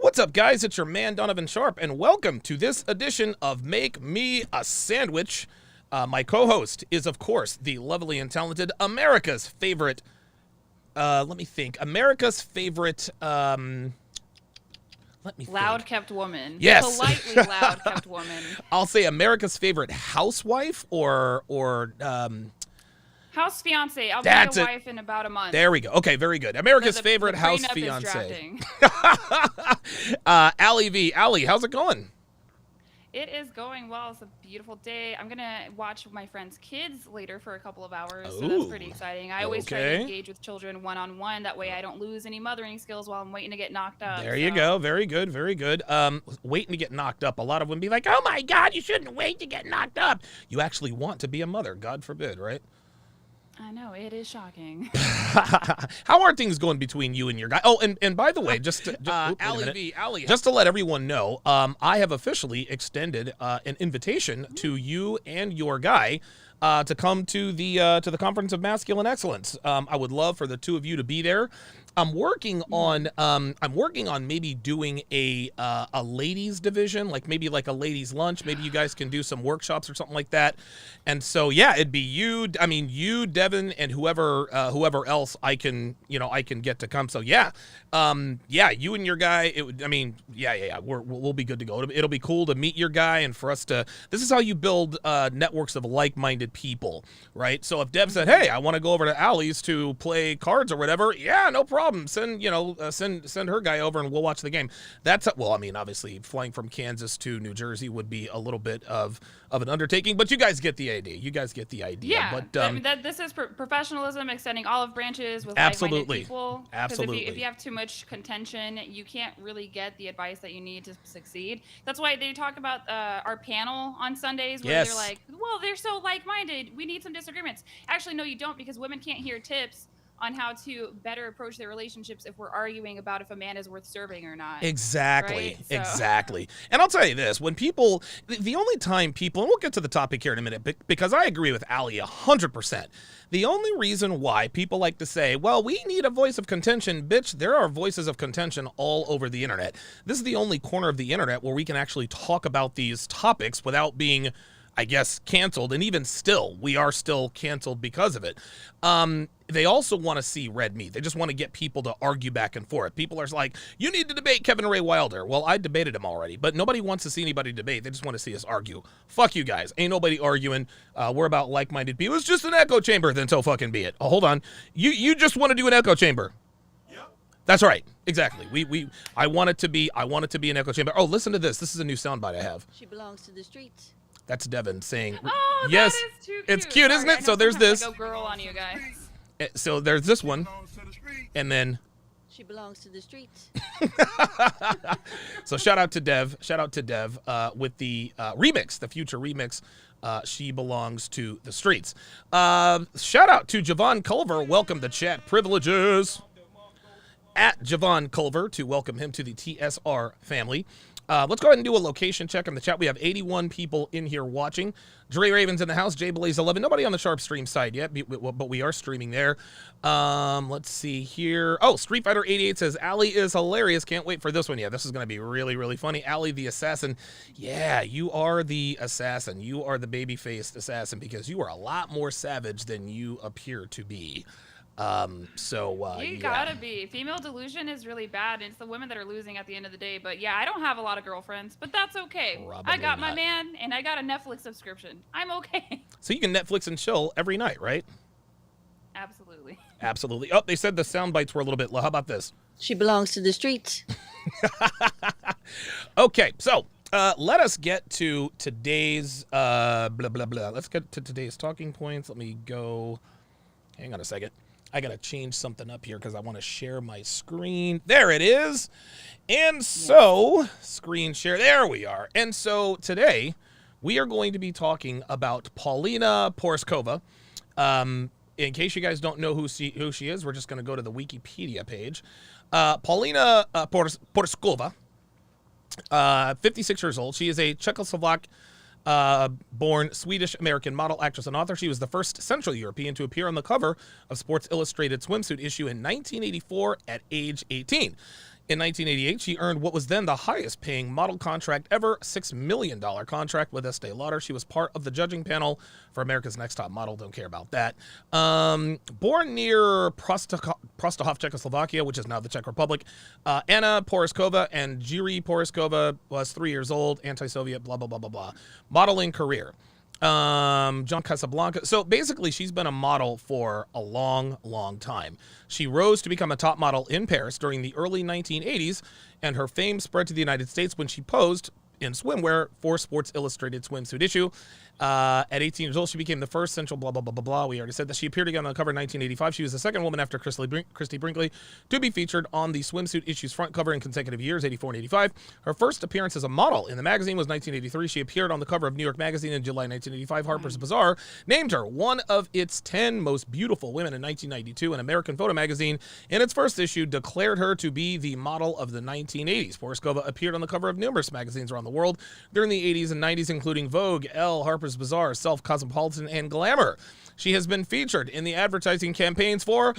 What's up, guys? It's your man, Donovan Sharp, and welcome to this edition of Make Me a Sandwich. My co-host is, of course, the lovely and talented America's favorite, America's favorite, loud-kept woman. Yes. Politely loud-kept woman. I'll say America's favorite housewife or House fiance. I'll be a wife in about a month. There we go. Okay, very good. America's favorite house fiance. Allie V. Allie, how's it going? It is going well. It's a beautiful day. I'm going to watch my friends' kids later for a couple of hours, so that's pretty exciting. I always try to engage with children one-on-one. That way I don't lose any mothering skills while I'm waiting to get knocked up. There you go. Very good. Very good. Waiting to get knocked up. A lot of women be like, oh, my God, you shouldn't wait to get knocked up. You actually want to be a mother. God forbid, right? I know, it is shocking. How are things going between you and your guy? Oh, and by the way, just to let everyone know, I have officially extended an invitation to you and your guy to come to the Conference of Masculine Excellence. I would love for the two of you to be there. I'm working on maybe doing a ladies division, like maybe like a ladies lunch. Maybe you guys can do some workshops or something like that. And so yeah, it'd be you, Devin, and whoever else I can get to come. So yeah, you and your guy. We'll be good to go. It'll be cool to meet your guy and for us to. This is how you build networks of like-minded people, right? So if Dev said, "Hey, I want to go over to Allie's to play cards or whatever," yeah, no problem. Send her guy over and we'll watch the game. Obviously flying from Kansas to New Jersey would be a little bit of an undertaking, but you guys get the idea. Yeah, but this is professionalism, extending olive branches with like-minded people. Absolutely. If you have too much contention, you can't really get the advice that you need to succeed. That's why they talk about our panel on Sundays where they're like, well, they're so like-minded. We need some disagreements. Actually, no, you don't, because women can't hear tips on how to better approach their relationships if we're arguing about if a man is worth serving or not. Exactly. Right? Exactly. And I'll tell you this, when people, the only time people, and we'll get to the topic here in a minute, because I agree with Allie 100%. The only reason why people like to say, well, we need a voice of contention, bitch, there are voices of contention all over the internet. This is the only corner of the internet where we can actually talk about these topics without being, I guess, canceled. And even still, we are still canceled because of it. They also want to see red meat. They just want to get people to argue back and forth. People are like, you need to debate Kevin Ray Wilder. Well, I debated him already, but nobody wants to see anybody debate. They just want to see us argue. Fuck you guys. Ain't nobody arguing. We're about like-minded people. It's just an echo chamber, then so fucking be it. Oh, hold on. You just want to do an echo chamber. Yep. That's right. Exactly. I want it to be an echo chamber. Oh, listen to this. This is a new soundbite I have. She belongs to the streets. That's Devin saying, oh, yes, that is too cute. It's cute, isn't it? So there's this. Go girl on you guys. So there's this one, and then she belongs to the streets. So shout out to Dev with the remix, the future remix. She belongs to the streets. Shout out to Javon Culver. Welcome to chat privileges. At Javon Culver to welcome him to the TSR family. Let's go ahead and do a location check on the chat. We have 81 people in here watching. Dre Raven's in the house. Jay Blaze 11. Nobody on the Sharp Stream side yet, but we are streaming there. Let's see here. Oh, Street Fighter 88 says, Allie is hilarious. Can't wait for this one. Yeah, this is going to be really, really funny. Allie the assassin. Yeah, you are the assassin. You are the baby-faced assassin because you are a lot more savage than you appear to be. You gotta be. Female delusion is really bad. It's the women that are losing at the end of the day. But yeah, I don't have a lot of girlfriends, but that's okay. Probably I got not. my man, and I got a Netflix subscription. I'm okay. So you can Netflix and chill every night, right? Absolutely. Absolutely. Oh, they said the sound bites were a little bit low. How about this? She belongs to the streets. Okay, so let us get to today's blah, blah, blah. Let's get to today's talking points. Let me go. Hang on a second. I got to change something up here because I want to share my screen. There it is. And so, screen share. There we are. And so today, we are going to be talking about Paulina Porzikova. In case you guys don't know who she is, we're just going to go to the Wikipedia page. Paulina Porzikova, 56 years old. She is a Czechoslovak born Swedish-American model, actress, and author. She was the first Central European to appear on the cover of Sports Illustrated swimsuit issue in 1984 at age 18. In 1988, she earned what was then the highest paying model contract ever, $6 million contract with Estee Lauder. She was part of the judging panel for America's Next Top Model. Don't care about that. Born near Prostahov, Czechoslovakia, which is now the Czech Republic, Anna Porzikova and Jiri Porzikova was 3 years old, anti-Soviet, blah, blah, blah, blah, blah. Modeling career. John Casablanca. So basically, she's been a model for a long, long time. She rose to become a top model in Paris during the early 1980s, and her fame spread to the United States when she posed in swimwear for Sports Illustrated swimsuit issue. At 18 years old, she became the first central blah, blah, blah, blah, blah. We already said that. She appeared again on the cover in 1985. She was the second woman after Christy Brinkley to be featured on the swimsuit issue's front cover in consecutive years, 84 and 85. Her first appearance as a model in the magazine was 1983. She appeared on the cover of New York Magazine in July 1985. Harper's Bazaar named her one of its 10 most beautiful women in 1992, and American Photo Magazine, in its first issue, declared her to be the model of the 1980s. Porzikova appeared on the cover of numerous magazines around the world during the 80s and 90s, including Vogue, Elle, Harper's Bazaar, Self, Cosmopolitan, and Glamour. She has been featured in the advertising campaigns for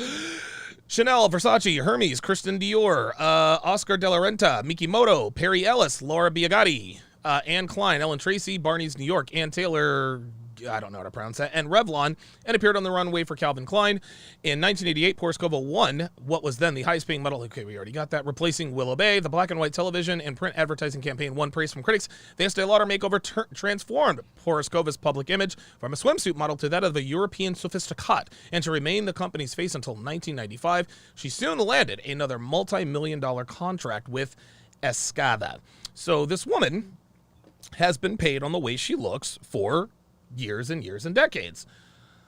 Chanel, Versace, Hermes, Christian Dior, Oscar de la Renta, Mikimoto, Perry Ellis, Laura Biagatti, Anne Klein, Ellen Tracy, Barney's New York, Ann Taylor, I don't know how to pronounce that, and Revlon, and appeared on the runway for Calvin Klein. In 1988, Porzikova won what was then the highest paying model. Okay, we already got that. Replacing Willow Bay, the black and white television and print advertising campaign won praise from critics. The Estee Lauder makeover transformed Porzikova's public image from a swimsuit model to that of a European sophisticate, and to remain the company's face until 1995. She soon landed another multi-million-dollar contract with Escada. So this woman has been paid on the way she looks for years and years and decades.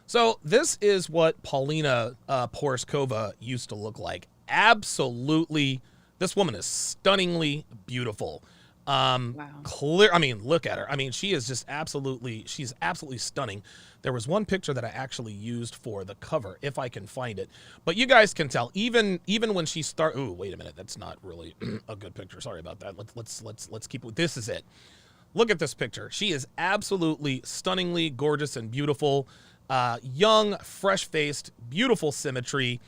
So this is what Paulina Porzikova used to look like. Absolutely, this woman is stunningly beautiful. Wow. I mean, look at her. I mean, she's absolutely stunning. There was one picture that I actually used for the cover, if I can find it. But you guys can tell, even when she ooh, wait a minute, that's not really a good picture. Sorry about that. Let's keep it. This is it. Look at this picture. She is absolutely stunningly gorgeous and beautiful. Young, fresh-faced, beautiful symmetry.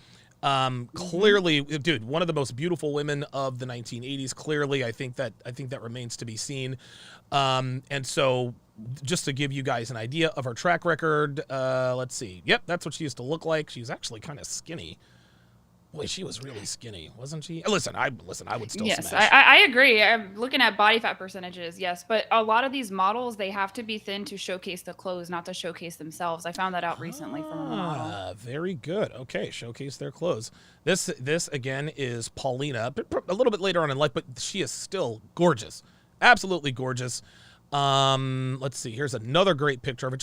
Clearly, dude, one of the most beautiful women of the 1980s. Clearly, I think that remains to be seen. And so, just to give you guys an idea of her track record, let's see. Yep, that's what she used to look like. She was actually kind of skinny. Boy, she was really skinny, wasn't she? Listen, I would still yes, smash. I agree. I'm looking at body fat percentages, yes. But a lot of these models, they have to be thin to showcase the clothes, not to showcase themselves. I found that out recently from a model. Very good. Okay, showcase their clothes. This again is Paulina, a little bit later on in life, but she is still gorgeous. Absolutely gorgeous. Let's see. Here's another great picture of her.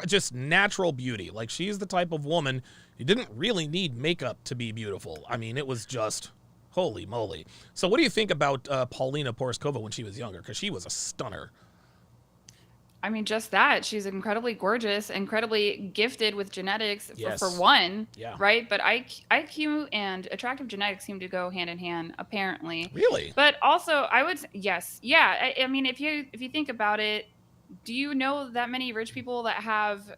Just natural beauty. Like, she's the type of woman who didn't really need makeup to be beautiful. I mean, it was just holy moly. So what do you think about Paulina Porzikova when she was younger? Because she was a stunner. I mean, just that. She's incredibly gorgeous, incredibly gifted with genetics, Yes. for one, Yeah. right? But IQ and attractive genetics seem to go hand in hand, apparently. Really? But also, I would, yes. Yeah. I mean, if you think about it, do you know that many rich people that have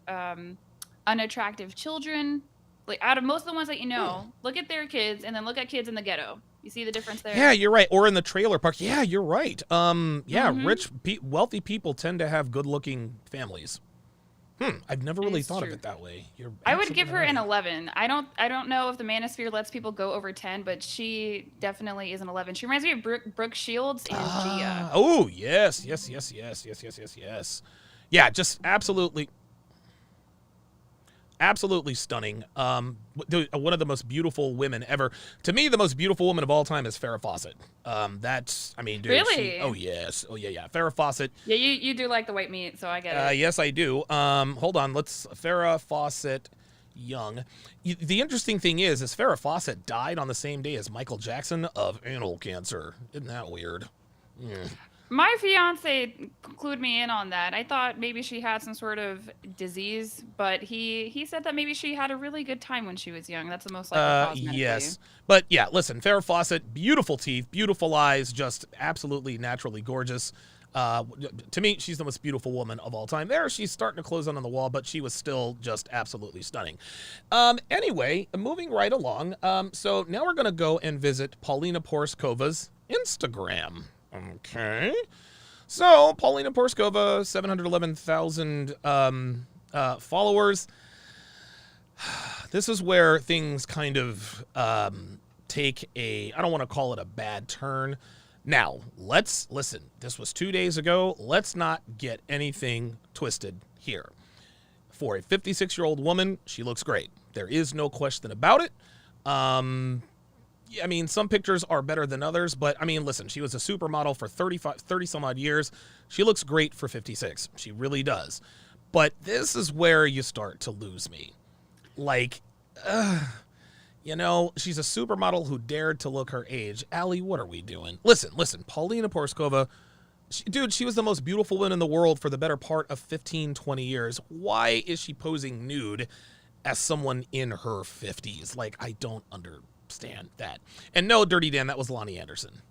unattractive children? Like, out of most of the ones that you know, look at their kids and then look at kids in the ghetto. You see the difference there? Yeah, you're right. Or in the trailer park. Yeah, you're right. Rich, wealthy people tend to have good-looking families. I've never really thought of it that way. I would give her an 11. I don't know if the manosphere lets people go over 10, but she definitely is an 11. She reminds me of Brooke Shields and Gia. Oh, yes. Yeah, just absolutely stunning. One of the most beautiful women ever. To me, the most beautiful woman of all time is Farrah Fawcett. Dude. Really? Oh, yes. Oh, yeah. Farrah Fawcett. Yeah, you do like the white meat, so I get it. Yes, I do. Hold on. Farrah Fawcett Young. The interesting thing is Farrah Fawcett died on the same day as Michael Jackson of anal cancer. Isn't that weird? My fiance clued me in on that. I thought maybe she had some sort of disease, but he said that maybe she had a really good time when she was young. That's the most likely cause. Yes. But yeah, listen, Farrah Fawcett, beautiful teeth, beautiful eyes, just absolutely naturally gorgeous. To me, she's the most beautiful woman of all time. There, she's starting to close in on the wall, but she was still just absolutely stunning. Anyway, moving right along. So now we're going to go and visit Paulina Porzikova's Instagram. Okay. So Paulina Porzikova, 711,000 followers. This is where things kind of take a, I don't want to call it a bad turn. Now, let's listen. This was 2 days ago. Let's not get anything twisted here. For a 56-year-old woman, she looks great. There is no question about it. I mean, some pictures are better than others, but I mean, listen, she was a supermodel for 30 some odd years. She looks great for 56. She really does. But this is where you start to lose me. Like, you know, she's a supermodel who dared to look her age. Allie, what are we doing? Listen, Paulina Porzikova, dude, she was the most beautiful woman in the world for the better part of 15, 20 years. Why is she posing nude as someone in her 50s? Like, I don't understand that. And no, Dirty Dan, that was Lonnie Anderson.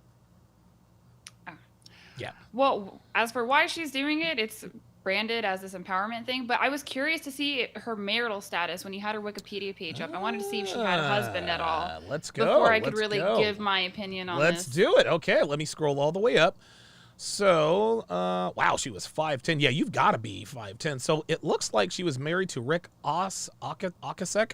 Yeah. Well, as for why she's doing it, it's branded as this empowerment thing, but I was curious to see her marital status when you had her Wikipedia page up. I wanted to see if she had a husband at all. Let's go. Before I could really give my opinion on this. Let's do it. Okay, let me scroll all the way up. So, wow, she was 5'10". Yeah, you've got to be 5'10". So it looks like she was married to Rick Ocasek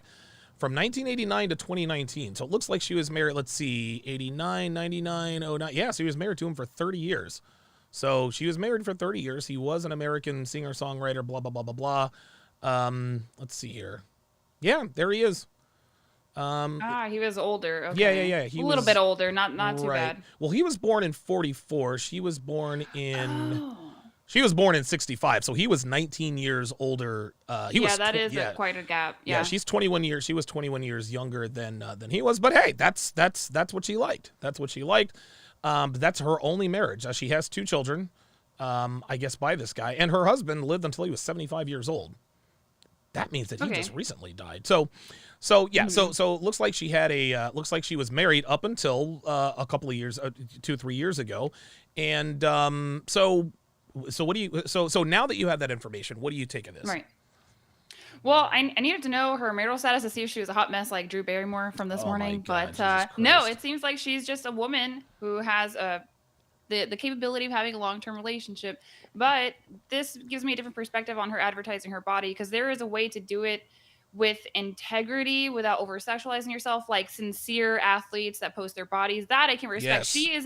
from 1989 to 2019. So it looks like she was married, let's see, 89, 99, 09. Yeah, so she was married to him for 30 years. So she was married for 30 years. He was an American singer-songwriter, blah, blah, blah, blah, blah. Let's see here. Yeah, there he is. He was older. Okay. Yeah. He was a little bit older, not too bad. Well, he was born in 44. She was born in... She was born in 65, so he was 19 years older. That is quite a gap. Yeah, she's 21 years. She was 21 years younger than he was. But hey, that's what she liked. That's what she liked. But that's her only marriage. She has 2 children, I guess, by this guy. And her husband lived until he was 75 years old. That means that he just recently died. So yeah. Mm-hmm. So it looks like she had looks like she was married up until a couple of years, 2-3 years ago. And so what do you? So now that you have that information, what do you take of this? Right. Well, I needed to know her marital status to see if she was a hot mess like Drew Barrymore from this morning. God, but no, it seems like she's just a woman who has the capability of having a long-term relationship. But this gives me a different perspective on her advertising her body, because there is a way to do it with integrity without over-sexualizing yourself, like sincere athletes that post their bodies. That I can respect. Yes. She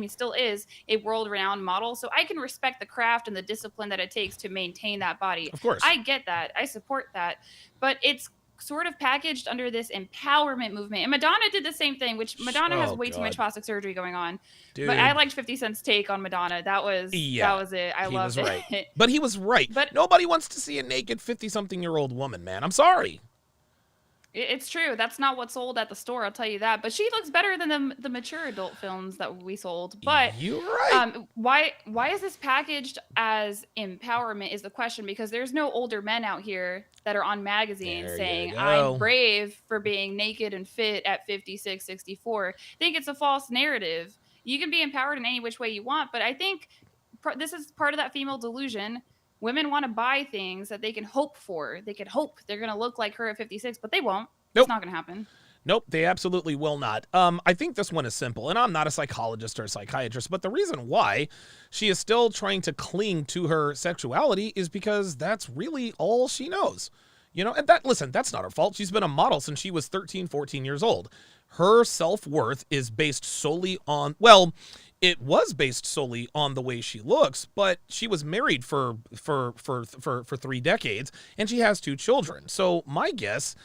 still is a world-renowned model, so I can respect the craft and the discipline that it takes to maintain that body. Of course. I get that. I support that. But it's sort of packaged under this empowerment movement. And Madonna did the same thing, which Madonna has way too much plastic surgery going on. Dude. But I liked 50 Cent's take on Madonna. That was it. I loved it. Right. But he was right. But nobody wants to see a naked 50-something-year-old woman, man. I'm sorry. It's true. That's not what sold at the store, I'll tell you that. But she looks better than the mature adult films that we sold. But you're right. Why is this packaged as empowerment is the question, because there's no older men out here that are on magazines saying, I'm brave for being naked and fit at 56, 64. I think it's a false narrative. You can be empowered in any which way you want, but I think this is part of that female delusion. Women want to buy things that they can hope for. They can hope they're going to look like her at 56, but they won't. Nope. It's not going to happen. Nope, they absolutely will not. I think this one is simple, and I'm not a psychologist or a psychiatrist, but the reason why she is still trying to cling to her sexuality is because that's really all she knows. You know, and that's not her fault. She's been a model since she was 13, 14 years old. Her self-worth is based solely on, well, it was based solely on the way she looks, but she was married for 3 decades, and she has 2 children. So my guess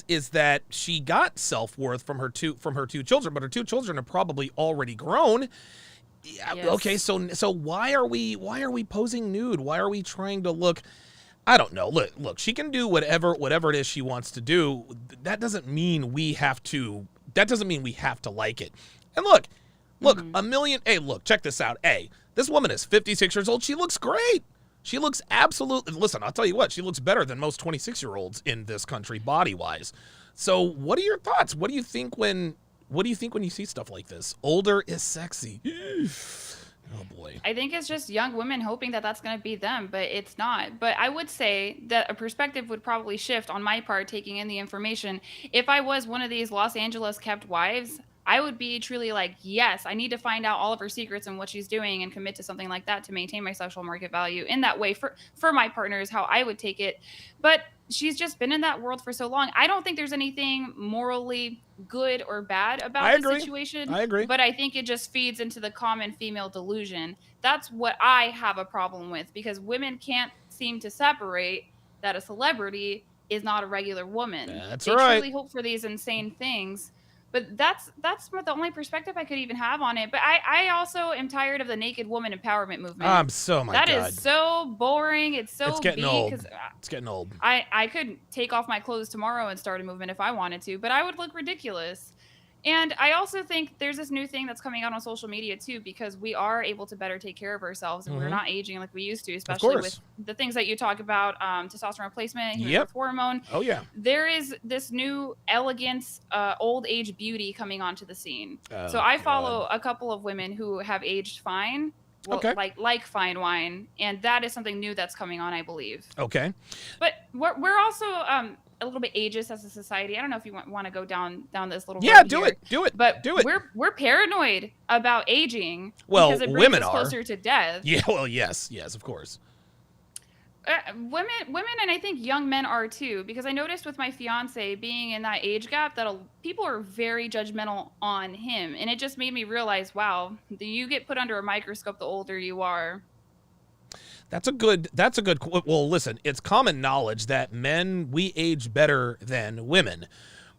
is that she got self-worth from her two children, but her 2 children are probably already grown. Yeah, yes. Okay, so why are we posing nude? Why are we trying to look? I don't know. Look, she can do whatever it is she wants to do. That doesn't mean we have to like it. And look, a million. Hey, look, check this out. Hey, this woman is 56 years old. She looks great. She looks absolutely. Listen, I'll tell you what. She looks better than most 26-year-olds in this country, body-wise. So, what are your thoughts? What do you think when you see stuff like this? Older is sexy. Oh boy. I think it's just young women hoping that that's going to be them, but it's not. But I would say that a perspective would probably shift on my part, taking in the information. If I was one of these Los Angeles kept wives, I would be truly like, yes, I need to find out all of her secrets and what she's doing and commit to something like that to maintain my sexual market value in that way for my partner is how I would take it. But she's just been in that world for so long. I don't think there's anything morally good or bad about the situation. I agree. But I think it just feeds into the common female delusion. That's what I have a problem with, because women can't seem to separate that a celebrity is not a regular woman. That's they right. truly hope for these insane things. But that's what the only perspective I could even have on it. But I also am tired of the naked woman empowerment movement. That is so boring. It's so getting old. It's getting old. I could take off my clothes tomorrow and start a movement if I wanted to, but I would look ridiculous. And I also think there's this new thing that's coming out on social media too, because we are able to better take care of ourselves and we're not aging like we used to, especially with the things that you talk about, testosterone replacement, human growth hormone. Oh yeah. There is this new elegance, old age beauty coming onto the scene. So I follow a couple of women who have aged fine. Well, like fine wine, and that is something new that's coming on, I believe. Okay. But we're also a little bit ageist as a society. I don't know if you want to go down this little road do here, it. But do it. We're paranoid about aging. Well, because it brings women us are closer to death. Yeah. Well, yes, of course. Women, and I think young men are too, because I noticed with my fiance being in that age gap that people are very judgmental on him, and it just made me realize, wow, you get put under a microscope the older you are. That's a good. Well, listen, it's common knowledge that we age better than women.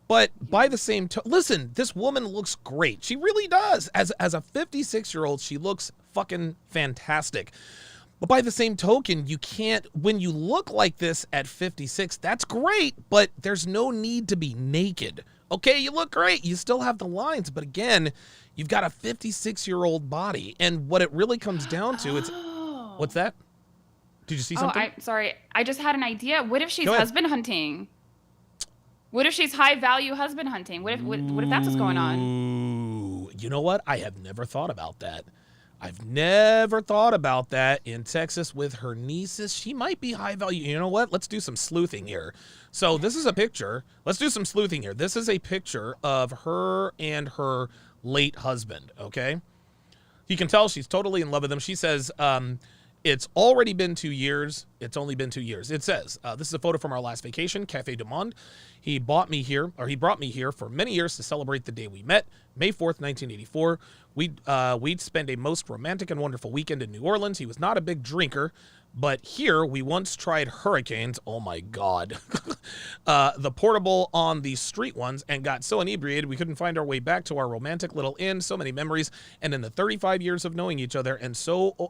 But by the same listen, this woman looks great. She really does. As a 56-year-old, she looks fucking fantastic. But by the same token, you can't, when you look like this at 56, that's great, but there's no need to be naked. Okay, you look great. You still have the lines, but again, you've got a 56-year-old body. And what it really comes down to, what's that? Did you see something? Sorry. I just had an idea. What if she's husband hunting? What if she's high value husband hunting? What if that's what's going on? Ooh, you know what? I have never thought about that. I've never thought about that. In Texas with her nieces, she might be high value. You know what? Let's do some sleuthing here. So this is a picture. Let's do some sleuthing here. This is a picture of her and her late husband, okay? You can tell she's totally in love with him. She says, it's already been 2 years. It's only been 2 years. It says, this is a photo from our last vacation, Café du Monde. He brought me here for many years to celebrate the day we met, May 4th, 1984. We'd spend a most romantic and wonderful weekend in New Orleans. He was not a big drinker, but here we once tried hurricanes. Oh my God. The portable on the street ones, and got so inebriated we couldn't find our way back to our romantic little inn. So many memories. And in the 35 years of knowing each other, and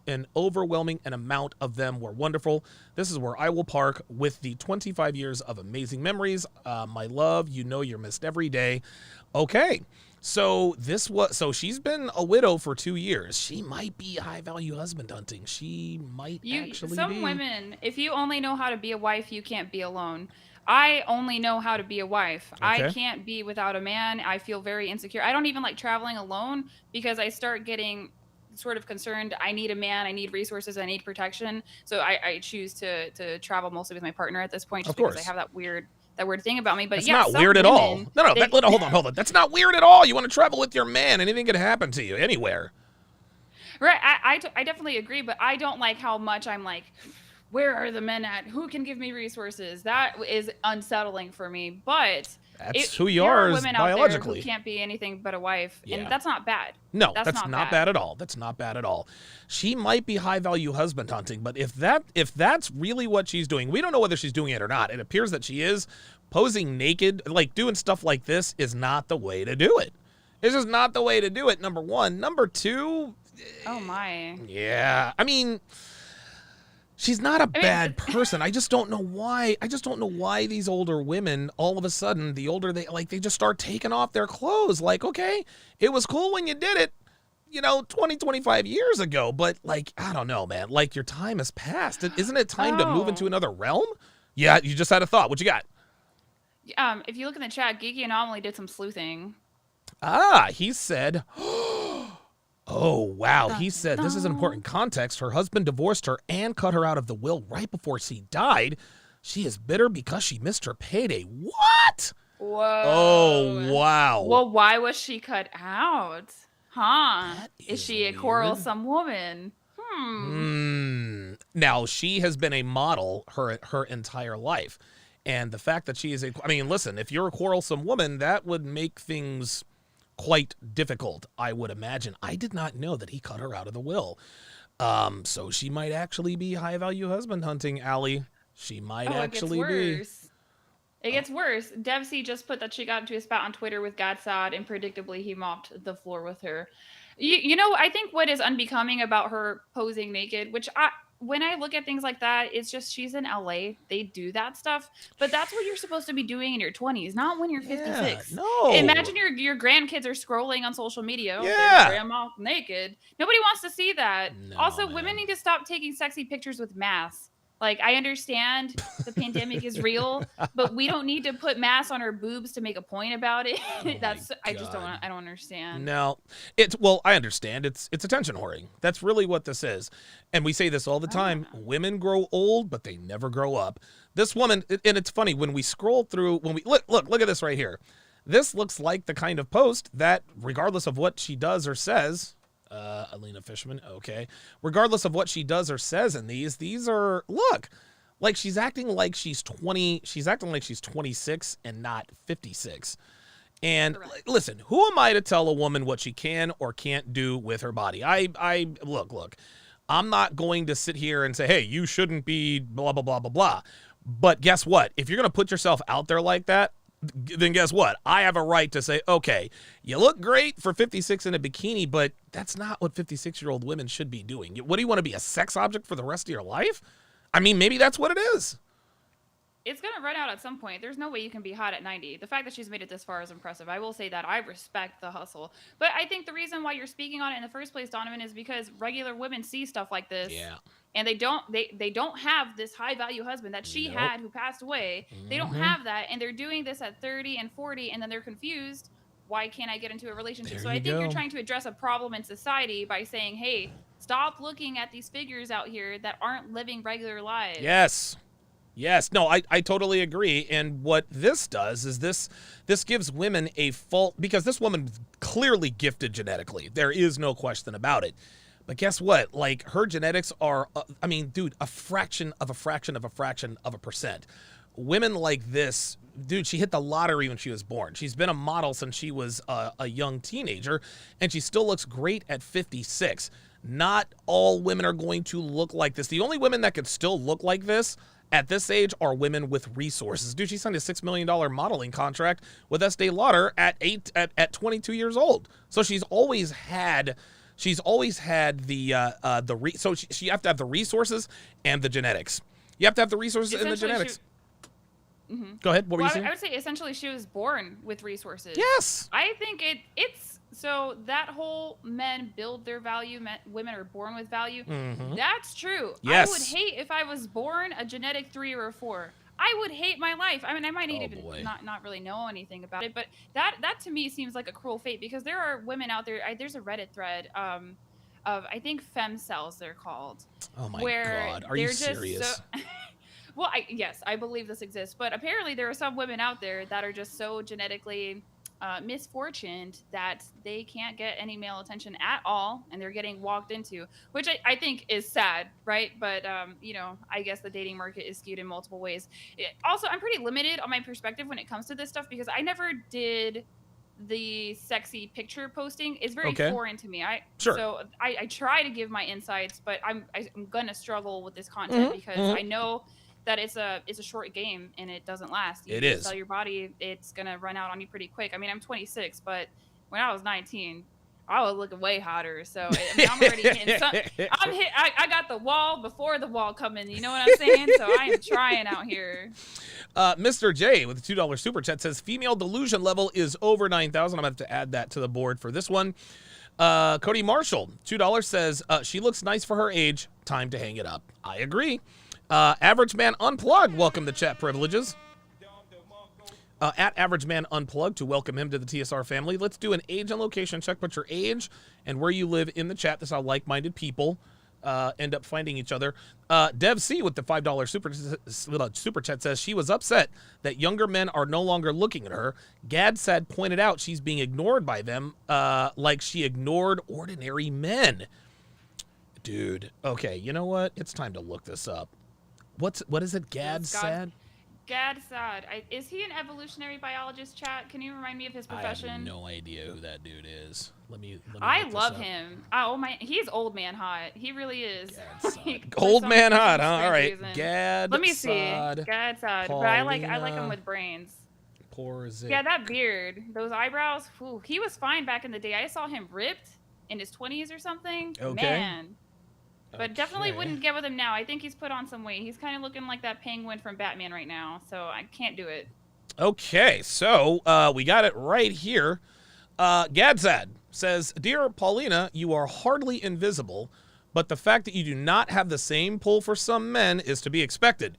an overwhelming amount of them were wonderful. This is where I will park with the 25 years of amazing memories. My love, you're missed every day. Okay. So she's been a widow for 2 years. She might be high value husband hunting. She might actually be. Some women, if you only know how to be a wife, you can't be alone. I only know how to be a wife. Okay. I can't be without a man. I feel very insecure. I don't even like traveling alone, because I start getting sort of concerned. I need a man. I need resources. I need protection. So I choose to travel mostly with my partner at this point, just because I have that weird thing about me. But it's not weird at all. No, hold on. That's not weird at all. You want to travel with your man. Anything could happen to you anywhere. Right. I definitely agree, but I don't like how much I'm like, where are the men at? Who can give me resources? That is unsettling for me. But that's who you are women biologically. Out there who can't be anything but a wife, and that's not bad. No, that's not bad at all. That's not bad at all. She might be high value husband hunting, but if that's really what she's doing, we don't know whether she's doing it or not. It appears that she is. Posing naked, like doing stuff like this, is not the way to do it. It's just not the way to do it. Number one. Number two. Oh my. Yeah, I mean, she's not a bad person. I just don't know why. These older women, all of a sudden, the older they just start taking off their clothes. Like, okay, it was cool when you did it, 20, 25 years ago, but I don't know, man. Your time has passed. Isn't it time to move into another realm? Yeah, you just had a thought. What you got? If you look in the chat, Geeky Anomaly did some sleuthing. He said, Oh, wow. He said, this is an important context. Her husband divorced her and cut her out of the will right before she died. She is bitter because she missed her payday. What? Whoa. Oh, wow. Well, why was she cut out? Huh? Is she a quarrelsome woman? Now, she has been a model her entire life. And the fact that she is I mean, listen, if you're a quarrelsome woman, that would make things quite difficult, I would imagine. I did not know that he cut her out of the will. So she might actually be high-value husband hunting, Allie. She might actually be. It gets worse. Devsy just put that she got into a spat on Twitter with Gadsad, and predictably he mopped the floor with her. You know, I think what is unbecoming about her posing naked, which when I look at things like that, it's just she's in LA. They do that stuff. But that's what you're supposed to be doing in your 20s, not when you're 56. No. Imagine your grandkids are scrolling on social media. Oh, yeah. There's grandma naked. Nobody wants to see that. No, also, man. Women need to stop taking sexy pictures with masks. Like, I understand the pandemic is real, but we don't need to put masks on our boobs to make a point about it. I don't understand. No, I understand. It's attention whoring. That's really what this is. And we say this all the time. Women grow old, but they never grow up. This woman, and it's funny when we scroll through, when we look at this right here. This looks like the kind of post that, regardless of what she does or says, Alina Fishman, okay. Regardless of what she does or says in these are, look, like she's acting like she's 20, she's acting like she's 26 and not 56. And listen, who am I to tell a woman what she can or can't do with her body? Look, I'm not going to sit here and say, hey, you shouldn't be blah, blah, blah, blah, blah. But guess what? If you're going to put yourself out there like that, then guess what? I have a right to say, okay, you look great for 56 in a bikini, but that's not what 56-year-old women should be doing. What do you want to be, a sex object for the rest of your life? I mean, maybe that's what it is. It's going to run out at some point. There's no way you can be hot at 90. The fact that she's made it this far is impressive. I will say that. I respect the hustle. But I think the reason why you're speaking on it in the first place, Donovan, is because regular women see stuff like this. Yeah. And they don't have this high value husband that she had who passed away. They don't have that, and they're doing this at 30 and 40, and then they're confused. Why can't I get into a relationship? So I think you're trying to address a problem in society by saying, hey, stop looking at these figures out here that aren't living regular lives. Yes. No, I totally agree. And what this does is this gives women a fault, because this woman is clearly gifted genetically. There is no question about it. But guess what? Like, her genetics are, I mean, dude, a fraction of a fraction of a fraction of a percent. Women like this, dude, she hit the lottery when she was born. She's been a model since she was a young teenager, and she still looks great at 56. Not all women are going to look like this. The only women that could still look like this at this age are women with resources. Dude, she signed a $6 million modeling contract with Estee Lauder at 22 years old. So she's always had the so you have to have the resources and the genetics. You have to have the resources and the genetics. Go ahead. What were you saying? I would say essentially she was born with resources. Yes. I think it's so that whole men build their value, women are born with value. That's true. Yes. I would hate if I was born a genetic 3 or a 4. I would hate my life. I mean, I might even not really know anything about it, but that to me seems like a cruel fate, because there are women out there. There's a Reddit thread of, I think, femcells they're called. Oh my God, are you serious? Well, yes, I believe this exists, but apparently there are some women out there that are just so genetically misfortuned that they can't get any male attention at all, and they're getting walked into, which I think is sad, right? But you know, I guess the dating market is skewed in multiple ways. Also, I'm pretty limited on my perspective when it comes to this stuff, because I never did the sexy picture posting. It's very foreign to me. So I try to give my insights, but I'm gonna struggle with this content because I know that it's a short game and it doesn't last. You sell your body, it's gonna run out on you pretty quick. I mean, I'm 26, but when I was 19, I was looking way hotter. So I mean, I'm already hitting I got the wall before the wall coming. You know what I'm saying? So I am trying out here. Mr. J with a $2 super chat says female delusion level is over 9,000. I'm gonna have to add that to the board for this one. Cody Marshall, $2 says she looks nice for her age. Time to hang it up. I agree. Average Man Unplugged, welcome to Chat Privileges. at Average Man Unplugged to welcome him to the TSR family. Let's do an age and location check. Put your age and where you live in the chat. This is how like-minded people end up finding each other. Dev C with the $5 super chat says she was upset that younger men are no longer looking at her. Gad said pointed out she's being ignored by them like she ignored ordinary men. Dude, okay, you know what? It's time to look this up. What is it? Gad said? Gad Saad. Is he an evolutionary biologist, chat? Can you remind me of his profession? I have no idea who that dude is. Let me I love him. Oh my, he's old man hot. He really is. Like, old man hot, huh? All right. Gad. Let me see. Gad Saad. But I like him with brains. Porzikovas. Yeah, that beard, those eyebrows. Whew, he was fine back in the day. I saw him ripped in his 20s or something. Okay. Man. But definitely wouldn't get with him now. I think he's put on some weight. He's kind of looking like that penguin from Batman right now. So I can't do it. Okay, so we got it right here. Gadzad says, Dear Paulina, you are hardly invisible, but the fact that you do not have the same pull for some men is to be expected.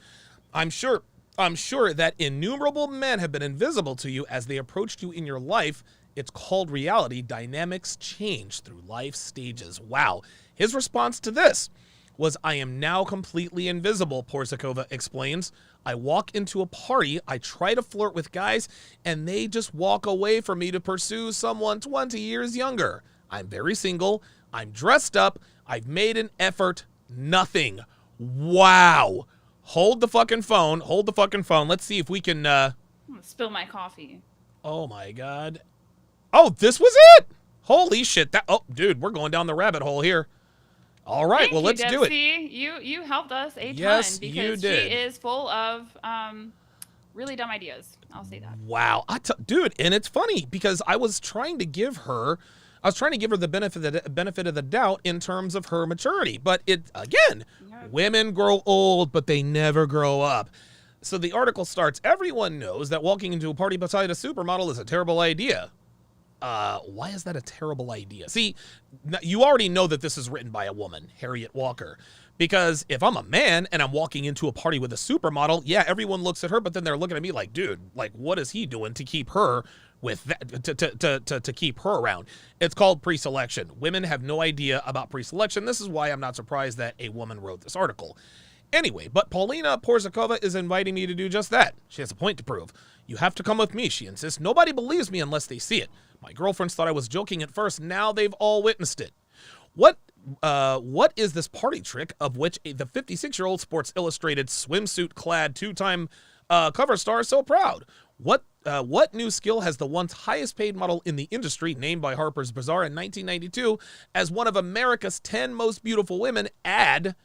I'm sure that innumerable men have been invisible to you as they approached you in your life. It's called reality. Dynamics change through life stages. Wow. His response to this was, I am now completely invisible, Porzikova explains. I walk into a party, I try to flirt with guys, and they just walk away from me to pursue someone 20 years younger. I'm very single. I'm dressed up. I've made an effort. Nothing. Wow. Hold the fucking phone. Hold the fucking phone. Let's see if we can... I'm gonna spill my coffee. Oh, my God. Oh, this was it? Holy shit. Oh, dude, we're going down the rabbit hole here. All right, well, let's do it. You helped us a ton because you did. She is full of really dumb ideas. I'll say that. Wow, dude, and it's funny because I was trying to give her the benefit of the doubt in terms of her maturity, but women grow old, but they never grow up. So the article starts, everyone knows that walking into a party beside a supermodel is a terrible idea. Why is that a terrible idea? See, you already know that this is written by a woman, Harriet Walker, because if I'm a man and I'm walking into a party with a supermodel, yeah, everyone looks at her, but then they're looking at me like, dude, like, what is he doing to keep her with that, to keep her around? It's called preselection. Women have no idea about preselection. This is why I'm not surprised that a woman wrote this article. Anyway, but Paulina Porzikova is inviting me to do just that. She has a point to prove. You have to come with me, she insists. Nobody believes me unless they see it. My girlfriends thought I was joking at first. Now they've all witnessed it. What is this party trick of which the 56-year-old Sports Illustrated swimsuit-clad two-time cover star is so proud? What new skill has the once highest-paid model in the industry, named by Harper's Bazaar in 1992 as one of America's 10 most beautiful women, added